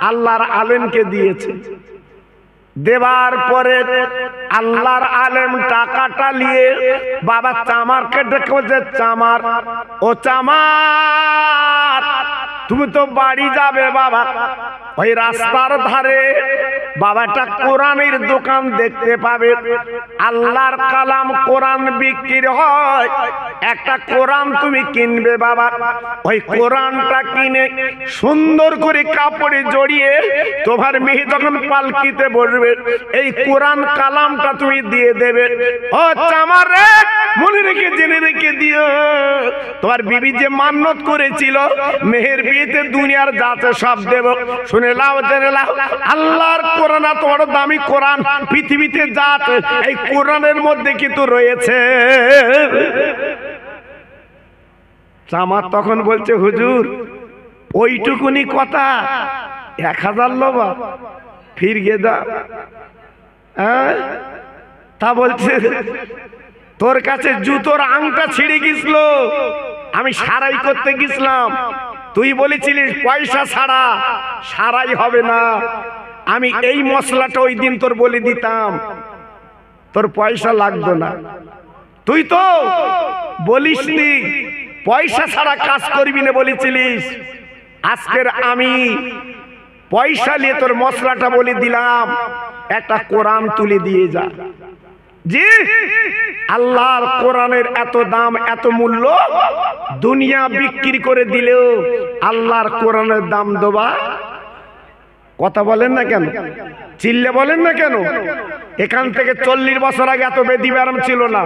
আল্লাহর আলেমকে দিয়েছে। দেবার পরে আল্লাহর আলেম টাকাটা নিয়ে বাবা চামারকে ডেকে বলছে, চামার, ও চামার, তুমি তো বাড়ি যাবে বাবা, ওই রাস্তার ধারে বাবাটা কোরআনের দোকান দেখতে পাবে, আল্লাহর কালাম কোরআন বিক্রি হয়, একটা কোরআন তুমি কিনবে বাবা। ওই কোরআনটা কিনে সুন্দর করে কাপড়ে জড়িয়ে তোমার মেয়ে যখন পালকিতে বসবে এই কোরআন কালামটা তুমি দিয়ে দেবে। ও চামার রে, মনে রেখে জেনে রেখে দিও, তোমার বিবি যে মান্নত করেছিল মেহের বিয়েতে দুনিয়ার যাতে সব দেব। শুনে লাও, জেনে লাও, আল্লাহর কোরআন তোমার দামি কোরআন পৃথিবীতে যাতে এই কোরআনের মধ্যে কিন্তু রয়েছে। চামার তখন বলছে, হুজুর ওইটুকুনি কথা 1000 লোবা ফির গে দা। তা বলছে, তোর কাছে জুতোর আংটা ছিঁড়ে গেছিল, আমি সারাই করতে গেছিলাম, তুই বলেছিলিস পয়সা ছাড়া সারাই হবে না, আমি এই মশলাটা ওই দিন তোর বলে দিতাম, তোর পয়সা লাগতো না। তুই তো বলিসনি পয়সা ছাড়া কাজ করবি না, বলেছিলিস। আজকের আমি পয়সা নিয়ে তোর মশলাটা বলে দিলাম, একটা কোরআন তুলে দিয়ে যা। জি, আল্লাহর কোরআনের এত দাম, এত মূল্য, দুনিয়া বিক্রি করে দিলেও আল্লাহর কোরআনের দাম দেবা। কথা বলেন না কেন? চিল্লে বলেন না কেন? এখান থেকে 40 বছর আগে এত বেদি ব্যারাম ছিল না,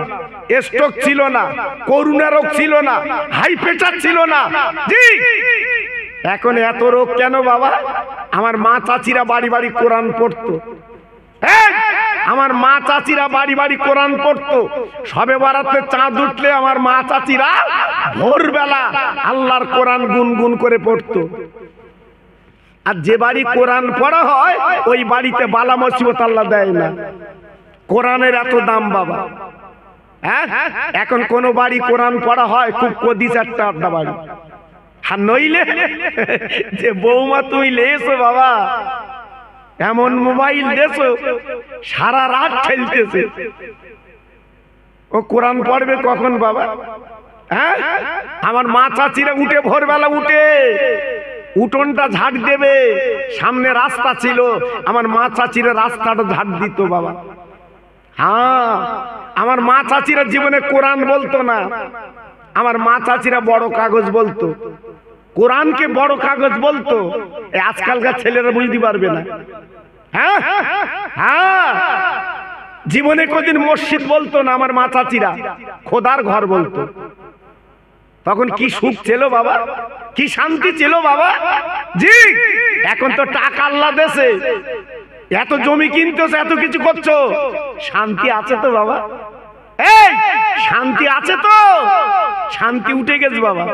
স্ট্রোক ছিল না, করোনা রোগ ছিল না, হাই প্রেশার ছিল না। জি, এখন এত রোগ কেন বাবা? আমার মা চাচিরা বাড়ি বাড়ি কোরআন পড়তো, আমার মা চাচিরা বাড়ি বাড়ি কোরআন পড়তো। সবে বারাতে চাঁদ উঠলে আমার মা চাচিরা ভোরবেলা আল্লাহর কোরআন গুনগুন করে পড়তো। আর যে বাড়ি কোরআন পড়া হয় ওই বাড়িতে বালা মুসিবত আল্লাহ দেয় না। কোরআনের এত দাম বাবা। হ্যাঁ, এখন কোন বাড়ি কোরআন পড়া হয় খুব কদি 4টা বাড়ি। আর নইলে যে বৌমা তুই লেছো বাবা, এমন মোবাইল দেছো সারা রাত খেলতেছে, ও কোরআন পড়বে কখন বাবা? হ্যাঁ, আমার মা চাচিরা উঠে ভোরবেলা উঠে উঠোনটা ঝাড় দেবে, সামনে রাস্তা ছিল, আমার মা চাচিরা রাস্তাটা ঝাড় দিত বাবা। হ্যাঁ, আমার মা চাচিরা জীবনে কোরআন বলতো না, আমার মা চাচিরা বড় কাগজ বলতো, কোরআনকে বড় কাগজ বলতো। আজকালকার ছেলেরা বুঝতে পারবে না। হ্যাঁ হ্যাঁ, জীবনে কোনদিন মসজিদ বলতো না আমার মা চাচিরা, খোদার ঘর বলতো। তখন কি সুখ ছিল বাবা, কি শান্তি ছিল বাবা। জি, এখন তো টাকা আল্লাহ দেশে, এত জমি কিনতেছ, এত কিছু করছো, শান্তি আছে তো বাবা? এই শান্তি আছে তো? শান্তি উঠে গেছে বাবা,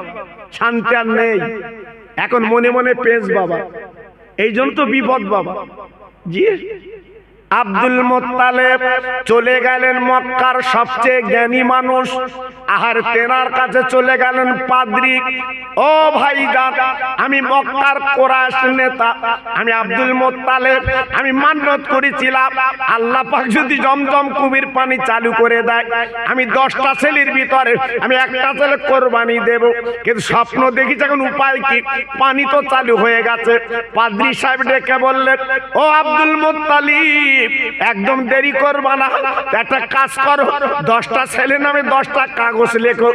শান্তি আর নেই। এখন মনে মনে পেঁচ বাবা, এই জন্য তো বিপদ বাবা। জি, আব্দুল মুত্তালিব চলে গেলেন মক্কার সবচেয়ে জ্ঞানী মানুষ, আর তেনার কাছে চলে গেলেন পাদ্রী। ও ভাইজান, আমি মক্কার কুরাইশ নেতা, আমি আব্দুল মুত্তালিব, আমি মান্নত করেছিলাম আল্লাহ পাক যদি জমজম কুমির পানি চালু করে দেয়, আমি 10টা ছেলের ভিতরে আমি একটা ছেলে কোরবানি দেব। কিন্তু স্বপ্ন দেখি যখন, উপায় কি? পানি তো চালু হয়ে গেছে। পাদ্রী সাহেব ডেকে বললেন, ও আব্দুল মুত্তালিব, একদম দেরি করবা না, একটা কাজ করো, 10টা ছেলে নামে 10টা কাগজ লেখো,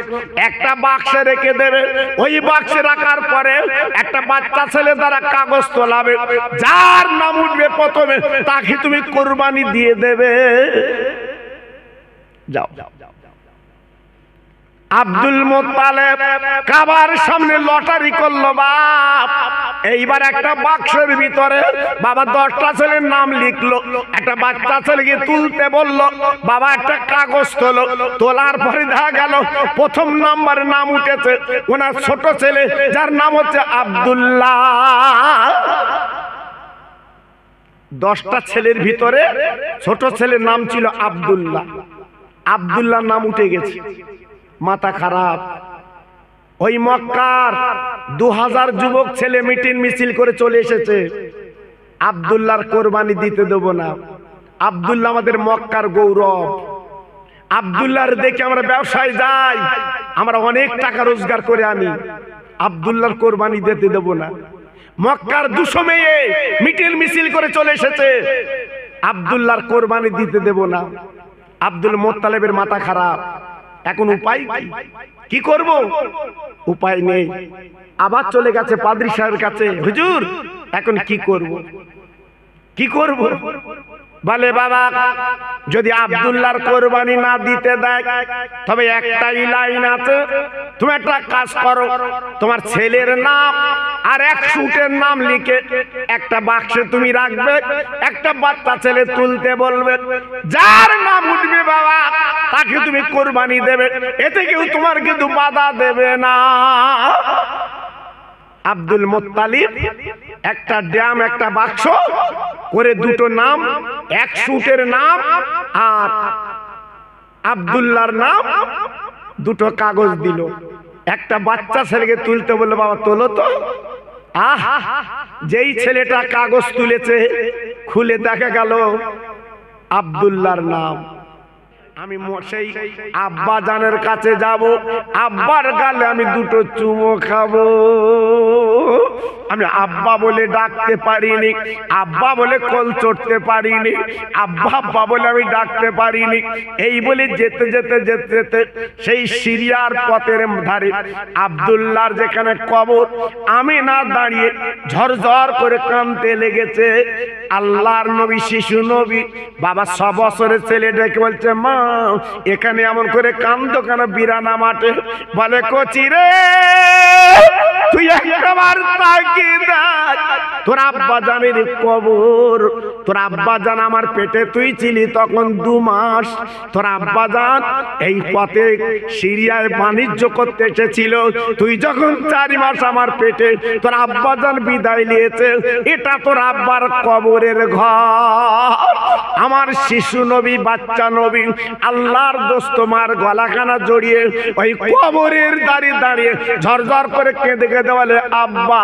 একটা বাক্সে রেখে দেবে। ওই বাক্সে রাখার পরে একটা বাচ্চা ছেলে দ্বারা কাগজ তোলাবে, যার নাম উঠবে প্রথমে তাকে তুমি কোরবানি দিয়ে দেবে। যাও। আব্দুল মুত্তালিব কাবার সামনে লটারি করলো বাপ। এইবার একটা বাক্সের ভিতরে বাবা 10টা ছেলের নাম লিখলো, একটা বাচ্চা ছেলেকে তুলতে বললো, বাবা একটা কাগজ তোলো। তোলার পরে দেখা গেল প্রথম নাম্বারে নাম উঠেছে ওনার ছোট ছেলে, যার নাম হচ্ছে আব্দুল্লাহ। 10টা ছেলের ভিতরে ছোট ছেলের নাম ছিল আব্দুল্লাহ। আব্দুল্লাহ নাম উঠে গেছে, মাথা খারাপ। ওই মক্কার 2000 যুবক ছেলে মিটিং মিছিল করে চলে এসেছে, আব্দুল্লাহর কোরবানি দিতে দেব না। আব্দুল্লাহ আমাদের মক্কার গৌরব। আব্দুল্লাহর দেখে আমরা ব্যবসায় যাই, আমরা অনেক টাকা রোজগার করে আনি। আব্দুল্লাহর কোরবানি দিতে দেব না। মক্কার 200 মেয়ে মিটিং মিছিল করে চলে এসেছে, আব্দুল্লাহর কোরবানি দিতে দেব না। আব্দুল মোত্তালেবের মাথা খারাপ। এখন উপায় কি করব? উপায় নেই। আবার চলে গেছে পাদ্রী সাহেবের কাছে, হুজুর এখন কি করব? কি করব? বলে বাবা, যদি আব্দুল্লাহর কোরবানি না দিতে দেয় তবে একটাই লাইন আছে, তুমি একটা কাজ করো, তোমার ছেলের নাম আর 100 উটের নাম লিখে একটা বাক্সে তুমি রাখবে, একটা বাচ্চা ছেলে তুলতে বলবে, যার নাম উঠবে বাবা তাকে তুমি কোরবানি দেবে, এতে কেউ তোমার কিন্তু বাধা দেবে না। আব্দুল মোত্তালিব একটা ড্যাম, একটা বাক্স করে 2টো নাম, 100 উটের নাম আর আব্দুল্লাহর নাম, 2টো কাগজ দিল। একটা বাচ্চা ছেলেকে তুলতে বললো, বাবা তোলো তো। যেই ছেলেটা কাগজ তুলেছে খুলে দেখা গেল আব্দুল্লাহর নাম। আমি সেই আব্বা জানের কাছে যাব, আব্বার গালে আমি 2টো চুমো খাবো। আমি আব্বা বলে ডাকতে পারিনি, আব্বা বলে কোল চড়তে পারিনি, আব্বা আব্বা বলে আমি ডাকতে পারিনি। এই বলে যেতে যেতে যেতে যেতে সেই সিরিয়ার পথের ধারে আব্দুল্লাহর যেখানে কবর, আমি না দাঁড়িয়ে ঝরঝর করে কাঁদতে লেগেছে। আল্লাহর নবী, শিশু নবী, বাবা 6 বছরের ছেলে ডেকে বলছে, মা এখানে এমন করে কান্দো কেন বিরানা মাঠে? বলে, কচি রে তুই একবার তাকিয়ে দেখ, তোর আব্বা জানের কবর। তোর আব্বা জান আমার পেটে তুই ছিলি তখন 2 মাস। তোর আব্বা জান এই পথে সিরিয়ায় বাণিজ্য করতে এসেছিল, তুই যখন 4 মাস আমার পেটে, তোর আব্বা জান বিদায় নিয়েছে। এটা তোর আব্বার কবরের ঘর। আমার শিশু নবী, বাচ্চা নবী, আল্লাহর দোস্ত মার গলাখানা জড়িয়ে ওই কবরের দাঁড়িয়ে দাঁড়িয়ে ঝরঝর করে কেঁদে কেঁদে বলে, আব্বা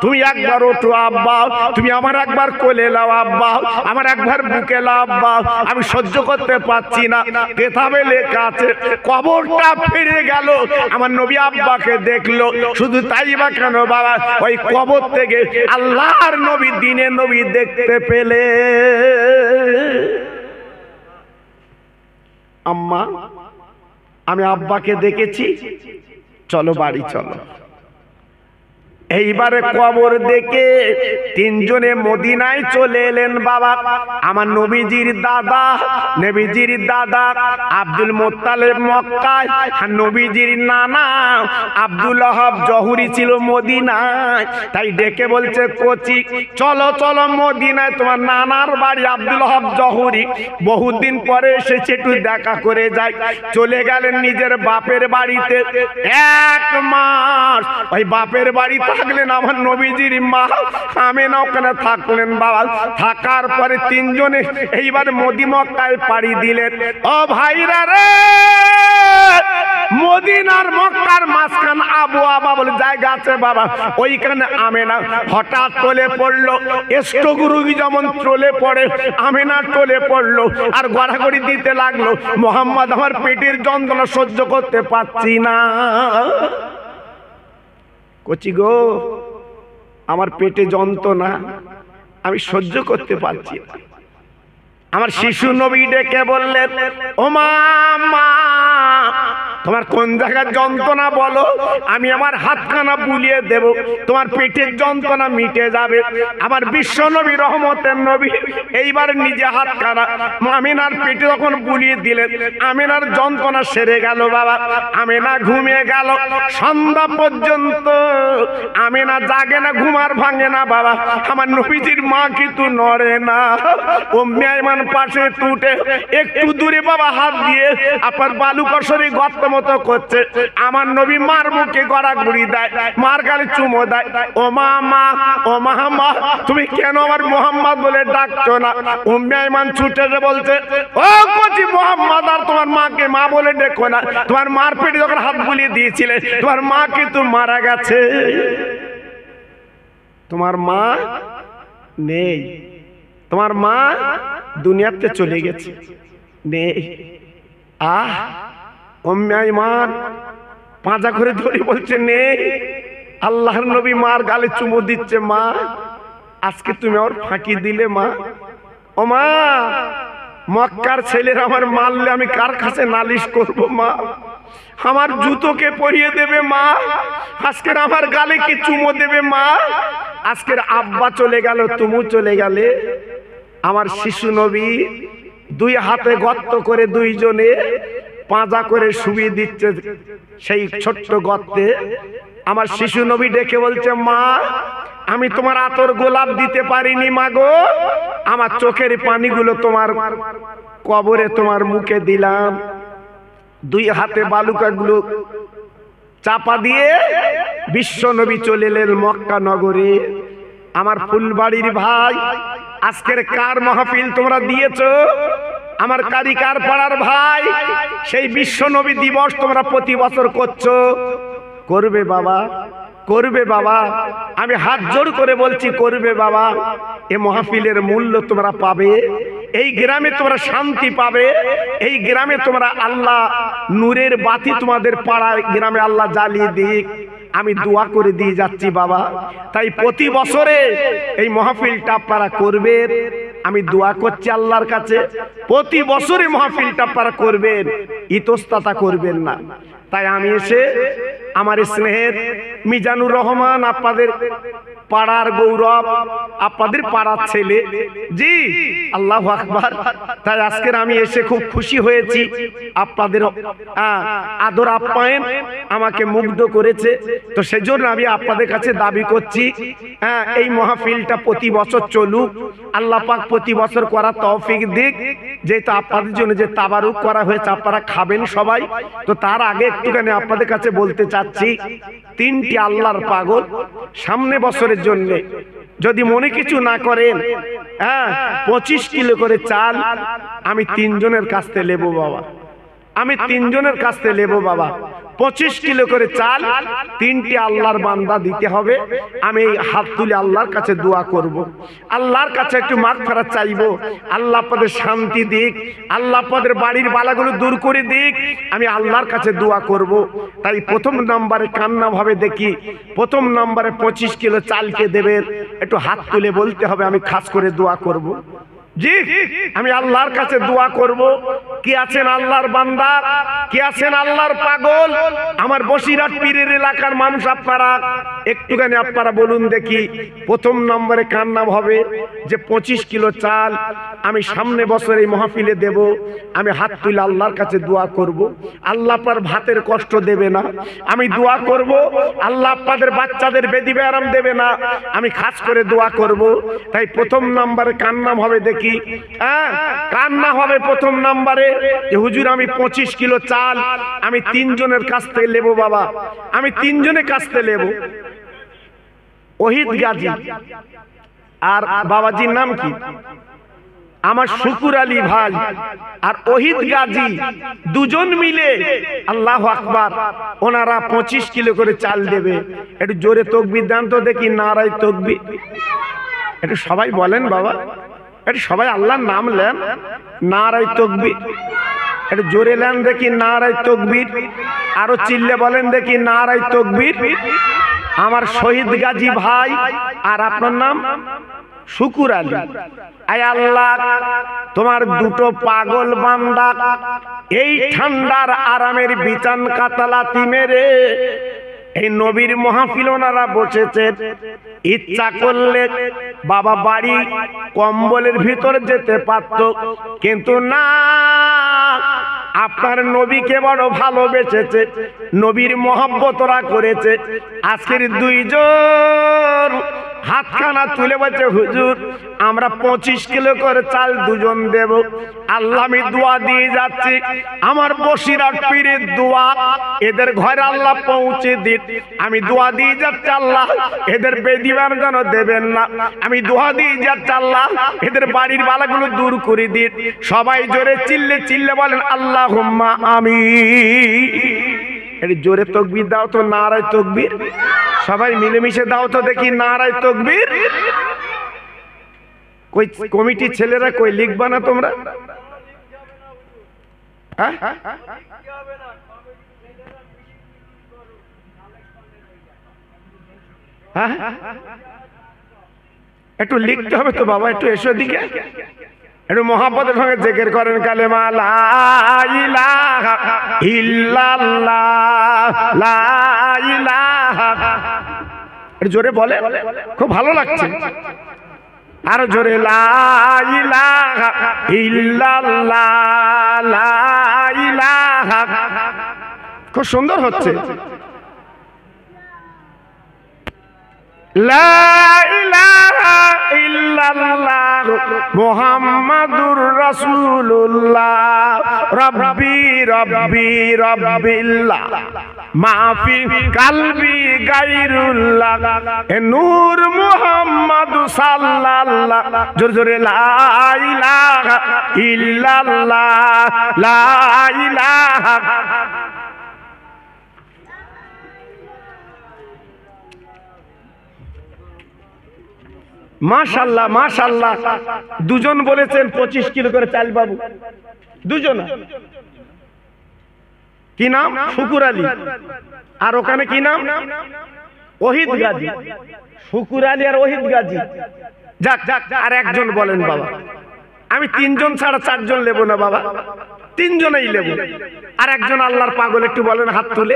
তুমি একবার ওঠো, আব্বা তুমি আমার একবার কোলে লাও, আব্বা আমার একবার বুকে লাও, আব্বা আমি সহ্য করতে পারছি না। কেতাবে লেখা আছে কবরটা ফিরে গেল, আমার নবী আব্বাকে দেখলো। শুধু তাই বা কেন বাবা, ওই কবর থেকে আল্লাহর নবী, দিনের নবী দেখতে পেলে। আম্মা আমি আব্বাকে দেখেছি, চলো বাড়ি চলো। এইবারে কবর দেখে 3 জনে মদিনায় চলে এলেন বাবা। আমার নবীজির দাদা আব্দুল মোত্তালেব মক্কায়, আর নবীজির নানা আব্দুল ওয়াহাব জহুরি ছিল মদিনায়। তাই ডেকে বলছে, কোচি চলো চলো মদিনায়, তোমার নানার বাড়ি আব্দুল ওয়াহাব জহুরি, বহুদিন পরে এসেছে, একটু দেখা করে যাই। চলে গেলেন নিজের বাপের বাড়িতে। 1 মাস ওই বাপের বাড়ি থাকলেন আমার নবীজির মা আমেনা, ওখানে থাকলেন বাবা। থাকার পরে 3 জনে এইবার মক্কায় পাড়ি দিলেন। ও ভাইরা রে, মদিনার মক্কার মাঝখান আবু আবা বলে জায়গা আছে বাবা, ওইখানে আমেনা হঠাৎ টলে পড়লো। স্ট্রোক রোগী যেমন টলে পড়ে, আমেনা টলে পড়লো আর গড়াগড়ি দিতে লাগলো, মোহাম্মদ আমার পেটের যন্ত্রণা সহ্য করতে পারছি না। কচি গো, আমার পেটে যন্ত্রণা আমি সহ্য করতে পারছি না। আমার শিশু নবী ডেকে বললেন, ও মা, তোমার কোন জায়গার যন্ত্রণা বলো, আমি আমার হাতখানা বুলিয়ে দেব, তোমার পেটের যন্ত্রণা মিটে যাবে। আমার বিশ্ব নবী, রহমতের নবী, এইবার নিজে হাতখানা আমিনার পেটে যখন বুলিয়ে দিলেন, আমিনার যন্ত্রণা সেরে গেল বাবা। আমিনা ঘুমিয়ে গেল সন্ধ্যা পর্যন্ত। আমিনা জাগে না, ঘুমার ভাঙে না বাবা। আমার নবীজির মা কিন্তু নড়ে না। ও মেহমান পাশে তুটে একটু দূরে বাবা হাত দিয়ে আপনার বালুকসরি গর্ত মতো করছে, আমার নবী মার মুখে গড়াগড়ি দেয়, মার গালে চুমো দেয়। ও মা, মা, ও মা, তুমি কেন আমার মোহাম্মদ বলে ডাকছো না? উম্মে আইমান ছুটে এসে বলছে, ও কচি মোহাম্মদ, আর তোমার মাকে মা বলে ডেকো না। তোমার মার পেটে যখন হাত বুলিয়ে দিয়েছিলে, তোমার মা কিন্তু মারা গেছে, তোমার মা নেই, তোমার মা দুনিয়াতে চলে গেছে, নেই। উম্মে আইমান পাঁজা করে ধরে বলছে, নেই। আল্লাহর নবী মার গালে চুমো দিচ্ছে, মা আজকে তুমি ওর ফাঁকি দিলে মা। ও মা, মক্কার ছেলেরা আমার মারলে আমি কার কাছে নালিশ করব মা? আমার জুতোকে পরিয়ে দেবে মা, আজকের আমার গালে কি চুমো দেবে মা? আজকের আব্বা চলে গেল, তুমি চলে গেলে, আমার শিশু নবী দুই হাতে গর্ত করে দুইজনে পাঁজা করে শুবিয়ে দিচ্ছে সেই ছোট্ট গর্তে। আমার শিশু নবী ডেকে বলছে, মা আমি তোমার আতর গোলাপ দিতে পারিনি মা গো, আমার চোখের পানিগুলো তোমার কবরে তোমার মুখে দিলাম। দুই হাতে বালুকাগুলো চাপা দিয়ে বিশ্ব নবী চলে এলেন মক্কা নগরে। আমার ফুলবাড়ির ভাই, আজকের কার মাহফিল তোমরা দিয়েছো? আমার কারিকার পাড়ার ভাই, সেই বিশ্ব নবী দিবস তোমরা প্রতি বছর করছো। করবে বাবা, করবে বাবা, আমি হাত জোড় করে বলছি, করবে বাবা। এ মাহফিলের মূল্য তোমরা পাবে, এই গ্রামে তোমরা শান্তি পাবে, এই গ্রামে তোমরা আল্লাহ নূরের বাতি তোমাদের পাড়ায় গ্রামে আল্লাহ জ্বালিয়ে দিক, আমি দোয়া করে দিয়ে যাচ্ছি বাবা। তাই প্রতি বছরে এই মাহফিলটা আপনারা করবেন, আমি দোয়া করছি আল্লাহর কাছে, প্রতি বছরে মাহফিলটা আপনারা করবেন, ইতস্ততা করবেন না। তাই আমি এসে আমার স্নেহের মিজানুর রহমান, আপনাদের পাড়ার গৌরব, আপনাদের পাড়ার ছেলে, জি আল্লাহু আকবার। তাই আজকের আমি এসে খুব খুশি হয়েছি, আপনাদের আদর আপ্যায়ন আমাকে মুগ্ধ করেছে। তো সেজন্য আমি আপনাদের কাছে দাবি করছি, এই মাহফিলটা প্রতি বছর চলুক, আল্লাহ পাক প্রতি বছর করার তৌফিক দিক। যেহেতু আপনাদের জন্য যে তাবারুক করা হয়েছে, আপনারা খাবেন সবাই, তো তার আগে একটুখানি আপনাদের কাছে বলতে চাচ্ছি, তিনটি আল্লাহর পাগল সামনে বছরের জন্য যদি মনে কিছু না করেন, 25 কিলো করে চাল আমি তিনজনের কাছ থেকে নেবো বাবা, আমি তিনজনের কাছ থেকে নেবো বাবা। 25 কিলো করে চাল তিনটি আল্লাহর বান্দা দিতে হবে। আমি এই হাত তুলে আল্লাহর কাছে দোয়া করব, আল্লাহর কাছে একটু মাগফিরাত চাইবো, আল্লাহ আপনাদের শান্তি দিক, আল্লাহ আপনাদের বাড়ির বালাগুলো দূর করে দিক, আমি আল্লাহর কাছে দোয়া করব। তাই প্রথম নম্বরে কান্না ভাবে দেখি, প্রথম নম্বরে 25 কিলো চালকে দেবেন, একটু হাত তুলে বলতে হবে, আমি খাস করে দোয়া করব। জি, আমি আল্লাহর কাছে দোয়া করব। কি আছেন আল্লাহর বান্দা, কি আছেন আল্লাহর পাগল, আমার বসিরহাট পীরের এলাকার মানুষ, আপনারা একটুখানি আপনারা বলুন দেখি, প্রথম নম্বরে কার নাম হবে যে 25 কিলো চাল আমি সামনে বছর এই মাহফিলে দেব। আমি হাত তুলে আল্লাহর কাছে দোয়া করব, আল্লাহ আপনার ভাতের কষ্ট দেবে না, আমি দোয়া করব, আল্লাহ আপনাদের বাচ্চাদের বেদি ব্যারাম দেবে না, আমি খাস করে দোয়া করব। তাই প্রথম নম্বরে কার নাম হবে দেখি, কার নাম হবে প্রথম নম্বরে যে হুজুর আমি 25 কিলো চাল আমি তিনজনের কাছ থেকে নেবো বাবা, আমি তিনজনের কাছ থেকে নেবো। ওহিদ গাজী, আর বাবাজির নাম কি? আমার শুকুর আলী ভাই আর ওহিদ গাজী, দুজন মিলে আল্লাহু আকবার, ওনারা 25 কিলো করে চাল দেবে। একটু জোরে তাকবীর দেন তো দেখি, নারায়ে তাকবীর। একটু সবাই বলেন বাবা, একটু সবাই আল্লাহর নাম নেন, নারায়ে তাকবীর। একটু জোরে নেন দেখি, নারায়ে তাকবীর। আরো চিল্লে বলেন দেখি, নারায়ে তাকবীর। আমার শহীদ গাজী ভাই, আর আপনার নাম শুকুর আলী। আয় আল্লাহ, তোমার দুটো পাগল বান্দা এই ঠান্ডার আরামের বিছান কাতালাতি মেরে এই নবীর মাহফিল ওনারা বসেছেন, ইচ্ছা করলে বাবা বাড়ি কম্বলের ভিতর যেতে পারত, কিন্তু না, আপনার নবীকে বড় ভালোবেসেছে, নবীর মহব্বত ওরা করেছে। আজকের দুইজন হাতখানা তুলে বলছে হুজুর আমরা 25 কিলো করে চাল দুজন দেব। আল্লাহ আমি দোয়া দিয়ে যাচ্ছি আমার বসিরহাট পীরের দোয়া এদের ঘরে আল্লাহ পৌঁছে দিন। আমি দোয়া দিয়ে যাচ্ছি আল্লাহ এদের বেদিবার যেন দেবেন না। আমি দোয়া দিয়ে যাচ্ছি আল্লাহ এদের বাড়ির বালাগুলো দূর করে দিন। সবাই জোরে চিল্লে চিল্লে বলেন আল্লাহুম্মা আমিন। এর জোরে তাকবীর দাও তো, নারায়ে তাকবীর। সবাই মিলেমিশে দাও তো দেখি নারায়ে তাকবীর। কই কমিটির ছেলেরা কই লিখবা না তোমরা? হ্যাঁ একটু লিখতে হবে তো বাবা, একটু এসো দিকে, একটু মহাব্বতের সঙ্গে জিকির করেন কালেমা লা ইলাহা ইল্লাল্লাহ লা ইলাহা। একটু জোরে বলে, খুব ভালো লাগছে। আরো জোরে লা ইলাহা ইল্লাল্লাহ লা ইলাহা। খুব সুন্দর হচ্ছে। লা ইলাহা ইল্লাল্লাহ মুহাম্মাদুর রাসূলুল্লাহ রাব্বি রাব্বি রাব্বিল্লাহ মাফি কালবি গায়রুল্লাহ এ নূর মুহাম্মদ সাল্লাল্লাহ। জোরে জোরে লা ইলাহা ইল্লাল্লাহ লা ইলাহা। মাশাআল্লাহ মাশাআল্লাহ। দুজন বলেছেন 25 কিলো করে চাল বাবু, দুজন। কি নাম? শুকুর আলী। আর ওখানে কি নাম? ওহিদ গাজী। শুকুর আলী আর ওহিদ গাজী। যাক আর একজন বলেন বাবা আমি 3 জন ছাড়া 4 জন নেব না বাবা, 3 জনেই নেব। আর একজন আল্লাহর পাগল একটু বলেন হাত তুলে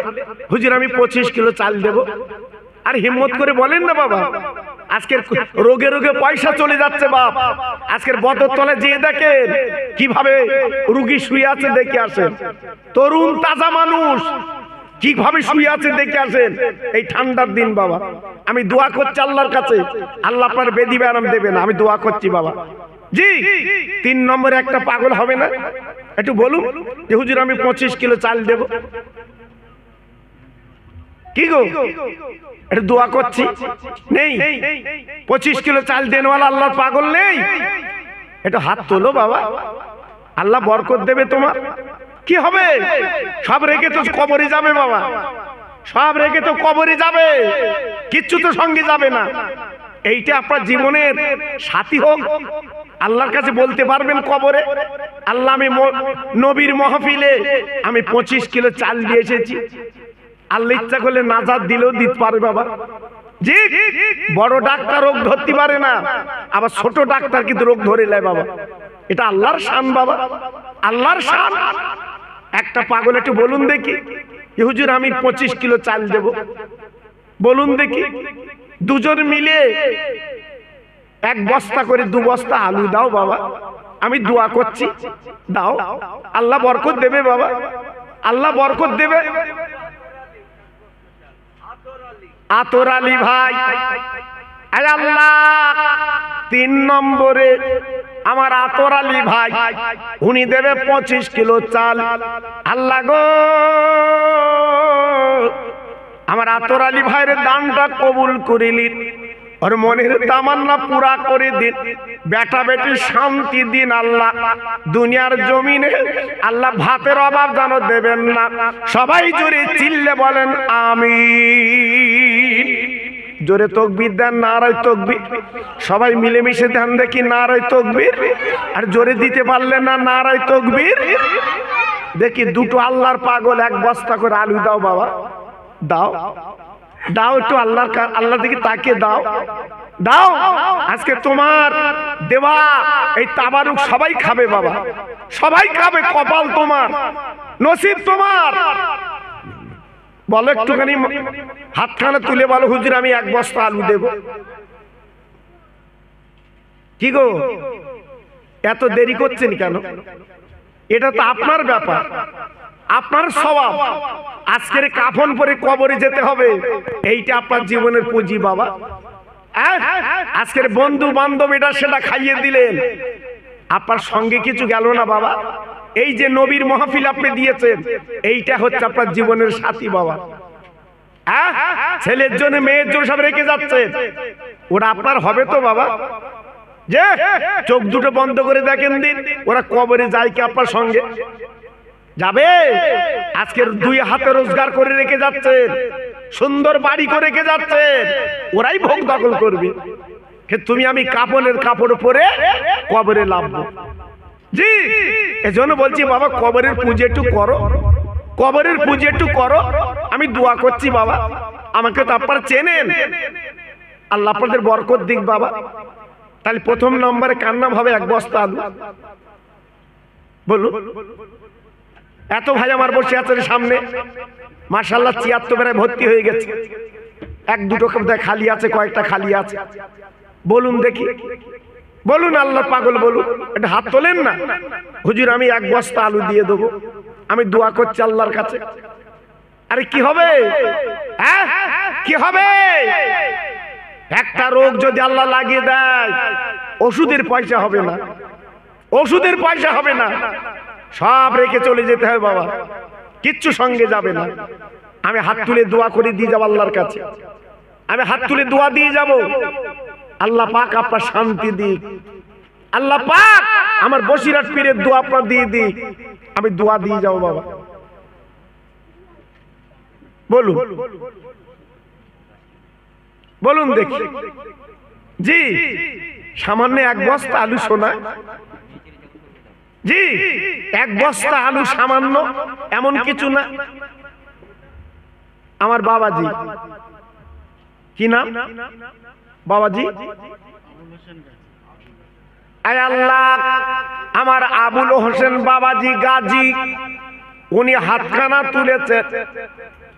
হুজুর আমি 25 কিলো চাল দেব। আর হিম্মত করে বলেন না বাবা। আজকের রোগে রোগে পয়সা চলে যাচ্ছে বাপ। আজকের বদর তলে যেয়ে দেখেন কিভাবে রোগী শুয়ে আছে, দেখে আসেন। তরুণ তাজা মানুষ কিভাবে শুয়ে আছে দেখে আসেন এই ঠান্ডার দিন বাবা। আমি দোয়া করছি আল্লাহর কাছে আল্লাহ আপনার বেদি ব্যারাম দেবেন। আমি দোয়া করছি বাবা। জি 3 নম্বরে একটা পাগল হবে না? একটু বলুন যে হুজুর আমি 25 কিলো চাল দেব। কি গো একটু দোয়া করছি নেই? 25 কিলো চাল দেনওয়ালা আল্লাহর পাগল নেই? একটু হাত তোলো বাবা, আল্লাহ বরকত দেবে তোমার। কি হবে? সব রেখে তো কবরে যাবে বাবা, সব রেখে তো কবরে যাবে, কিচ্ছু তো সঙ্গে যাবে না। এইটা আপনার জীবনের সাথী হোক, আল্লাহর কাছে বলতে পারবেন কবরে আল্লাহ আমি নবীর মাহফিলে আমি 25 কিলো চাল দিয়ে এসেছি। আল্লাহ ইচ্ছা করলে নাজাত দিলেও দিতে পারে বাবা। জি বড় ডাক্তার রোগ ধরতে পারে না, আবার ছোট ডাক্তার কিন্তু রোগ ধরে নেয় বাবা। এটা আল্লাহর শান বাবা, আল্লাহর শান। একটা পাগল একটু বলুন দেখি হুজুর আমি 25 কিলো চাল দেব, বলুন দেখি। দুজন মিলে 1 বস্তা করে 2 বস্তা আলু দাও বাবা, আমি দোয়া করছি দাও, আল্লাহ বরকত দেবে বাবা, আল্লাহ বরকত দেবে। আতর আলী ভাই আল্লাহ 3 নম্বরে আমার আতর আলী ভাই উনি দেবে 25 কিলো চাল। আল্লাহ গো আমার আতর আলী ভাইয়ের দানটা কবুল করিলেন, ওর মনের তামান্না পুরা করে দিন, বেটা বেটি শান্তি দিন আল্লাহ। দুনিয়ার জমিনে আল্লাহ ভাতের অভাব যেন দেবেন না। সবাই জোরে চিল্লে বলেন আমিন। জোরে তাকবীর দেন, নারায়ে তাকবীর। সবাই মিলেমিশে দেন দেখি নারায়ে তাকবীর। আর জোরে দিতে পারলে না নারায়ে তাকবীর। দেখি দুটো আল্লাহর পাগল 1 বস্তা করে আলু দাও বাবা, দাও দাও একটু আল্লাহ দিকে তাকিয়ে দাও, দাও। আজকে তোমার দেওয়া এই তাবারুক সবাই খাবে বাবা, সবাই খাবে। কপাল তোমার, নসিব তোমার। বলো একটুখানি হাতখানা তুলে বলো হুজুর আমি 1 বস্তা আলু দেব। কি গো এত দেরি করছেন কেন? এটা তো আপনার ব্যাপার, আপনার সওয়াব। আজকের কাফন পরে কবরে যেতে হবে, এইটা আপনার জীবনের পুঁজি বাবা। আজকের বন্ধু বান্ধব এটা সেটা খাইয়ে দিলেন, আপনার সঙ্গে কিছু গেল না বাবা। এই যে নবীর মাহফিল আপনি দিয়েছেন, এইটা হচ্ছে আপনার জীবনের সাথী বাবা। ছেলের জন্য মেয়ের জন্য সব রেখে যাচ্ছে, ওরা আপনার হবে তো বাবা? যে চোখ দুটো বন্ধ করে দেখেন দিন, ওরা কবরে যায় কি আপনার সঙ্গে যাবে? আজকের 2 হাতে রোজগার করে রেখে যাচ্ছে, সুন্দর বাড়ি করে রেখে যাচ্ছে, ওরাই ভোগ দখল করবে। তুমি আমি কাপড়ের কাপড় পরে কবরে লাভবো। জি, এজন্য বলছি বাবা, কবরের পুজো একটু করো, কবরের পুজো একটু করো। আমি দোয়া করছি বাবা, আমাকে তো আপনারা চেনেন, আল্লাহ আপনাদের বরকত দিক বাবা। তাহলে প্রথম নম্বরে কার নাম হবে? 1 বস্তা আলু। বলুন, এত ভাই আমার বসে আছে সামনে, মাশাআল্লাহ 73 ভর্তি হয়ে গেছে, 1-2টো খালি আছে, কয়েকটা খালি আছে। বলুন দেখি, বলুন আল্লাহ পাগল, বলুন, এটা হাত তোলেন না। হুজুর আমি 1 বস্তা আলু দিয়ে দেবো, আমি দোয়া করছি আল্লাহর কাছে। আরে কি হবে? কি হবে? একটা রোগ যদি আল্লাহ লাগিয়ে দেয়, ওষুধের পয়সা হবে না, ওষুধের পয়সা হবে না, সব রেখে চলে যেতে হবে বাবা, কিচ্ছু সঙ্গে যাবে না। আমি হাত তুলে দোয়া করে দিয়ে যাবো আল্লাহর কাছে, আমি হাত তুলে দোয়া দিয়ে যাব, আল্লাহ পাক আপনার শান্তি দিক, আল্লাহ পাক আমার বসিরহাট পীরের দোয়া আপনার দিয়ে দিক। আমি দোয়া দিয়ে যাবো বাবা। বলুন, বলুন দেখি। জি, সামান্য 1 বস্তা আলু সোনা। জি, 1 বস্তা আলু সামান্য, এমন কিছু না। আমার বাবাজি, কি নাম বাবাজি? আয় আল্লাহ, আমার আবুল হোসেন বাবাজি গাজী, উনি হাতখানা তুলেছে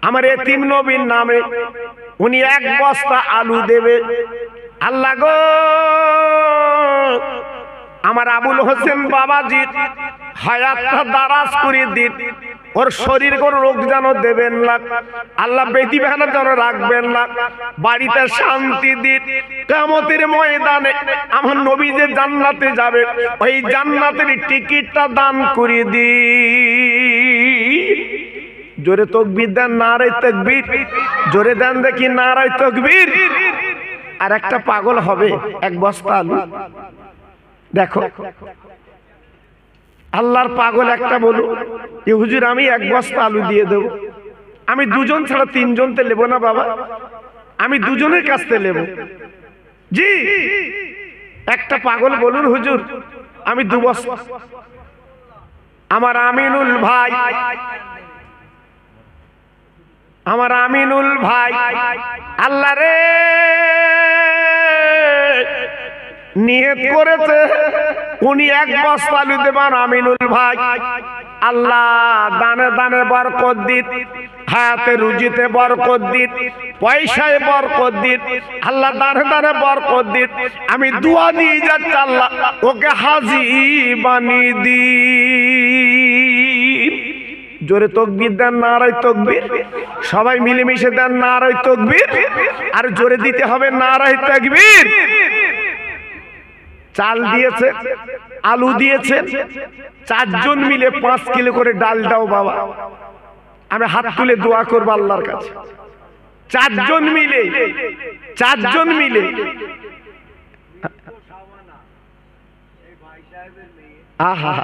আমার এতিম নবীর নামে, উনি 1 বস্তা আলু দেবে। আল্লাহ গো, আমার আবুল হোসেন বাবাজির হায়াতটা দারাজ করে দিন, ওর শরীর কোন রোগ যেন দেবেন না আল্লাহ, বেদি বেহানা যেন রাখবেন না, বাড়িতে শান্তি দিন। কিয়ামতের ময়দানে আমার নবী যে জান্নাতে যাবে, ওই জান্নাতের টিকিটটা দান করে দিন। জোরে তাকবীর দেন, নারে তাকবীর, জোরে দেন দেখি নারে তাকবীর। আর একটা পাগল হবে 1 বস্তা আলু। দেখো আল্লাহর পাগল একটা বলুন, হুজুর আমি 1 বস্তা আলু দিয়ে দেব। আমি 2 জন ছাড়া 3 জনতে নেব না বাবা, আমি 2 জনের কাছ থেকে নেব। জি, একটা পাগল বলুন, হুজুর আমি 2 বস্তা। আমার আমিনুল ভাই, আমার আমিনুল ভাই, আল্লাহ রে নিয়ত করেছে উনি 1 বস্তা আলু দেবেন। আমিনুল ভাই, আল্লাহ দানে দানে বরকত দিন, হায়াতে রুজিতে বরকত দিন, পয়সায় বরকত দিন, আল্লাহ দানে দানে বরকত দিন। আমি দোয়া দিয়ে যাচ্ছি, আল্লাহ ওকে হাজী বানিয়ে দিন। জোরে তাকবীর দেন, নারে তাকবীর, সবাই মিলেমিশে দেন নারে তাকবীর। আর জোরে দিতে হবে নারে তাকবীর। চাল দিয়েছে, আলু দিয়েছে, 4 জন মিলে 5 কিলো করে ডাল দাও বাবা। আমি হাত তুলে দোয়া করব আল্লাহর কাছে, 4 জন মিলে, 4 জন মিলে। আহা,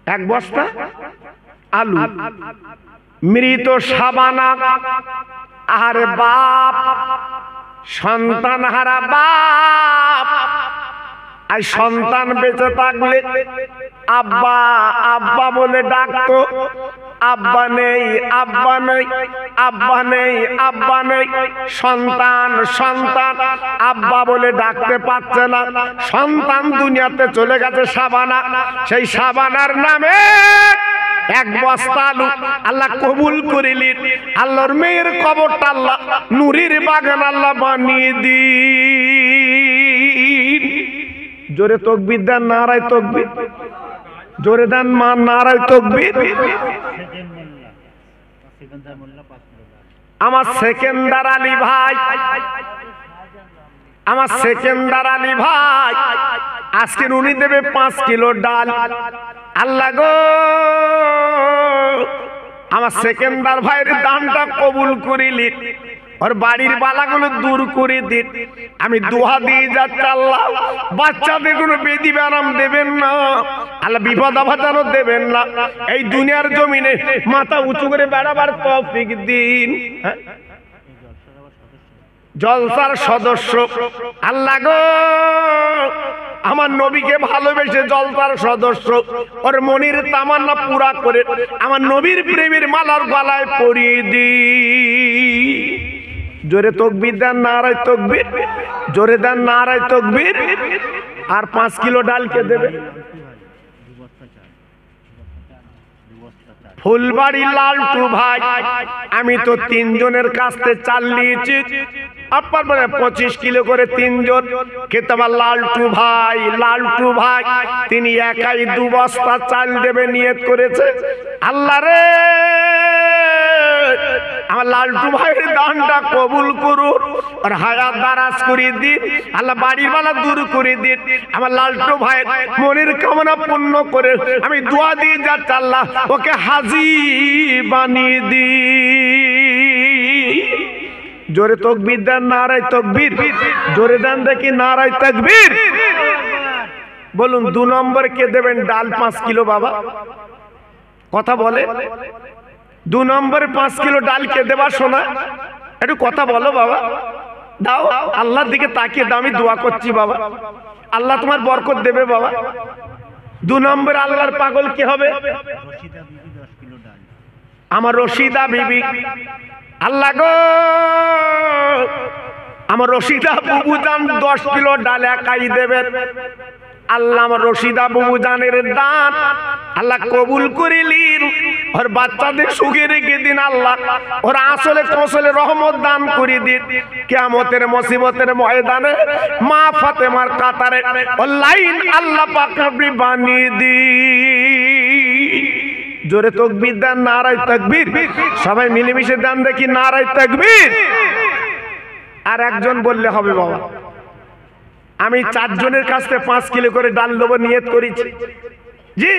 1 বস্তা আলু। মৃত শাবানা, আর বাপ সন্তান হারা বাপ, আর সন্তান বেঁচে থাকলে আব্বা আব্বা বলে ডাকতো, আব্বা নেই, আব্বা নেই, আব্বা নেই, আব্বা নেই। সন্তান সন্তান আব্বা বলে ডাকতে পারছে না, সন্তান দুনিয়াতে চলে গেছে শাবানা, সেই শাবানার নামে 1 বস্তা আলু আল্লাহ কবুল করিলেন। আল্লাহর মেয়ের কবরটা আল্লাহ নূরের বাগান আল্লাহ বানিয়ে দিন। জোরে তাকবীর দেন, নারায়ে তাকবীর, জোরে দেন মা নারায়ে তাকবীর। আমার সেকেন্দার আলী ভাই, আমার সেকেন্দার আলী ভাই আজকে উনি দেবে 5 কিলো ডাল। আল্লাহ গো আমার সেকেন্দার ভাইয়ের দানটা কবুল করিলি, ওর বাড়ির বালাগুলো দূর করে দিন। আমি দোয়া দিয়ে যাচ্ছি আল্লাহ, বাচ্চাদের কোনো বেদি ব্যারাম দেবেন না আল্লাহ, বিপদ আপদ দেবেন না, এই দুনিয়ার জমিনে মাথা উঁচু করে বেড়াবার তৌফিক দিন। জলসার সদস্য আল্লাহ গো আমার নবীকে ভালোবেসে জলসার সদস্য ওর মনির তামান্না পুরা করে আমার নবীর প্রেমের মালার গলায় পরিয়ে দি। জোরে তকবীর দেন, নারায়ে তকবীর, জোরে দেন নারায়ে তকবীর। আর 5 কিলো ডাল কে দেবে? ফুলবাড়ি লালটু ভাই, আমি তো 3 জনের কাছ থেকে চাল নিয়েছি, আপনার মানে 25 কিলো করে 3 জন খেতে। আমার লালটু ভাই তিনি একাই 2 বস্তা চাল দেবে নিয়ত করেছে। আল্লাহ রে আমার লালটু ভাইয়ের দানটা কবুল করুন, আর হায়াত দারাজ করে দিন আল্লাহ, বাড়ির বালা দূর করে দিন। আমার লালটু ভাইয়ের মনের কামনা পূর্ণ করে আমি দোয়া দিয়ে যাচ্ছি আল্লাহ ওকে হাজী বানিয়ে দি। জোরে তকবীর দেন, নারায়ে তকবীর, জোরে দেন দেখি নারায়ে তকবীর। বলুন 2 নম্বর কে দেবেন ডাল 5 কিলো? বাবা কথা বলে 2 নম্বরে 5 কিলো ডাল কে দেবা? শোনা একটু কথা বলো বাবা, দাও আল্লাহর দিকে তাকিয়ে দাও, আমি দোয়া করছি বাবা, আল্লাহ তোমার বরকত দেবে বাবা। 2 নম্বরে আল্লাহর পাগল কি হবে? আমার রশিদা বিবি। আল্লাহ গো আমার রশিদা বুবু জান 10 কিলো ডাল একাই দেবেন। আল্লাহ আমার রশিদা বুবু জানের দান আল্লাহ কবুল করিলিন, ওর বাচ্চাদের সুখে রেখে দিন আল্লাহ, ওর আসলে কৌশলে রহমত দান করে দিন। কিয়ামতের মুসিবতের ময়দানে মা ফাতেমার কাতারে ওর লাইন আল্লাহ পাক আপনি বানিয়ে দিন। জোরে তকবীর দেন, নারায়ে তাকবীর, সবাই মিলেমিশে দেন দেখি নারায়ে তাকবীর। আর একজন বললে হবে বাবা, আমি 4 জনের কাছ থেকে 5 কিলো করে ডাল দেবো নিয়ত করেছি। জি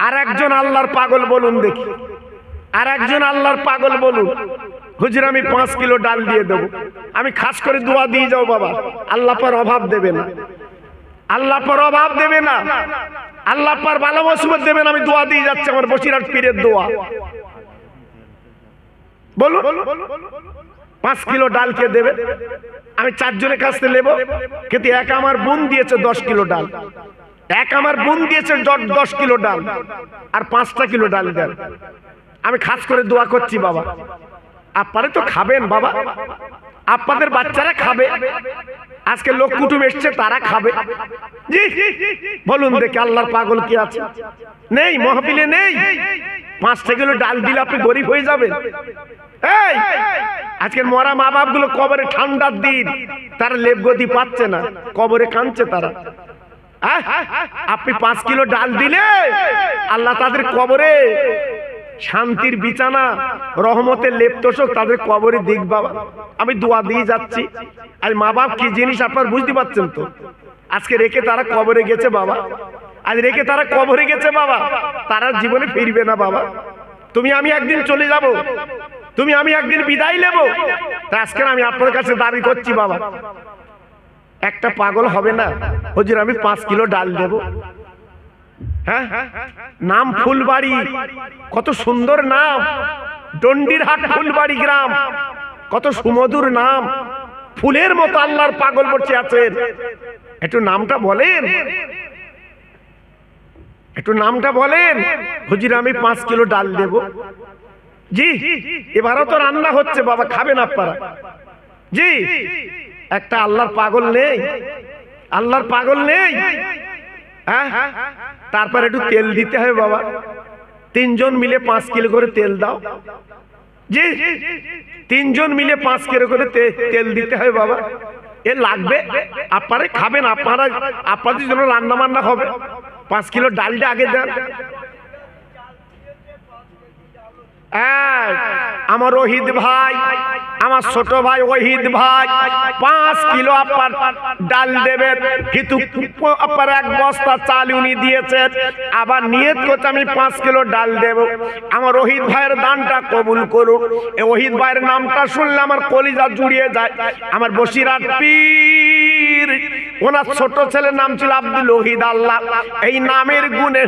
আর একজন আল্লাহর পাগল বলুন দেখি, আর একজন আল্লাহর পাগল বলুন হুজুর আমি 5 কিলো ডাল দিয়ে দেবো। আমি খাস করে দোয়া দিয়ে যাও বাবা, আল্লাহ পর অভাব দেবে না, আল্লাহ পর অভাব দেবে না, আল্লাহ পর ভালো মুসিবত দেবেন। আমি দোয়া দিয়ে যাচ্ছি, আমার বসিরহাট পীরের দোয়া। বলুন 5 কিলো ডাল কে দেবে? আমি 4 জনের কাছ থেকে নেব, কিন্তু এক আমার বোন দিয়েছে 10 কিলো ডাল, এক আমার বোন দিয়েছে 10 কিলো ডাল, আর 5টা কিলো ডাল দেন। আমি খাস করে দোয়া করছি বাবা, আপনারা তো খাবেন বাবা, আপনাদের বাচ্চারা খাবে, আজকে লোক কুটুম এসছে তারা খাবে। জি বলুন দেখি আল্লাহর পাগল কি আছে? নেই, মাহফিলে নেই। 5টা কিলো ডাল দিলে আপনি গরিব হয়ে যাবেন। এই আজকের মরা মা বাপ গুলো কবরে, ঠান্ডার দিন তারা লেপগদি পাচ্ছে না, কবরে কাঁদছে তারা। আপনি 5 কিলো ডাল দিলে আল্লাহ তাদের কবরে শান্তির বিছানা, রহমতের লেপ তোষক তাদের কবরে দিক বাবা। আমি দোয়া দিয়ে যাচ্ছি। আর মা বাপ কি জিনিস আপনার বুঝতে পারছেন তো? আজকে রেখে তারা কবরে গেছে বাবা, আজ রেখে তারা কবরে গেছে বাবা, তারা জীবনে ফিরবে না বাবা। তুমি আমি একদিন চলে যাব, তুমি আমি একদিন বিদায় নেব। আজকে আমি আপনার কাছে দাবি করছি বাবা, একটা পাগল হবে না হুজুর আমি 5 কিলো ডাল দেব। হ্যাঁ নাম ফুলবাড়ি, কত সুন্দর নাম, ডন্ডিরহাট ফুলবাড়ি গ্রাম, কত সুমধুর নাম, ফুলের মতো আল্লাহর পাগল বসে আছেন। একটু নামটা বলেন, একটু নামটা বলেন। হুজুর আমি 5 কিলো ডাল দেব। জি এবারও তো রান্না হচ্ছে বাবা, খাবেন আপনারা? জি একটা আল্লাহর পাগল নেই, আল্লাহর পাগল নেই। হ্যাঁ তারপর একটু তেল দিতে হবে বাবা, 3 জন মিলে 5 কিলো করে তেল দাও। জি 3 জন মিলে 5 কিলো করে তেল দিতে হবে বাবা, এ লাগবে। আপনারা খাবেন, আপনারা আপনাদের জন্য রান্না বান্না হবে। 5 কিলো ডালটা আগে দেন। আমার ওহিদ ভাই, আমার ছোট ভাই ওহিদ ভাই 5 কিলো আপনার ডাল দেবে, কিন্তু আপনার 1 বস্তা চাল উনি দিয়েছেন, আবার নিয়ত করতে আমি 5 কিলো ডাল দেব। আমার ওহিদ ভাইয়ের দানটা কবুল করুক। এই ওহিদ ভাইয়ের নামটা শুনলে আমার কলিজা জুড়িয়ে যায়। আমার বসিরহাট পীর, ওনার ছোট ছেলের নাম ছিল আব্দুল ওহিদ। আল্লাহ এই নামের গুণে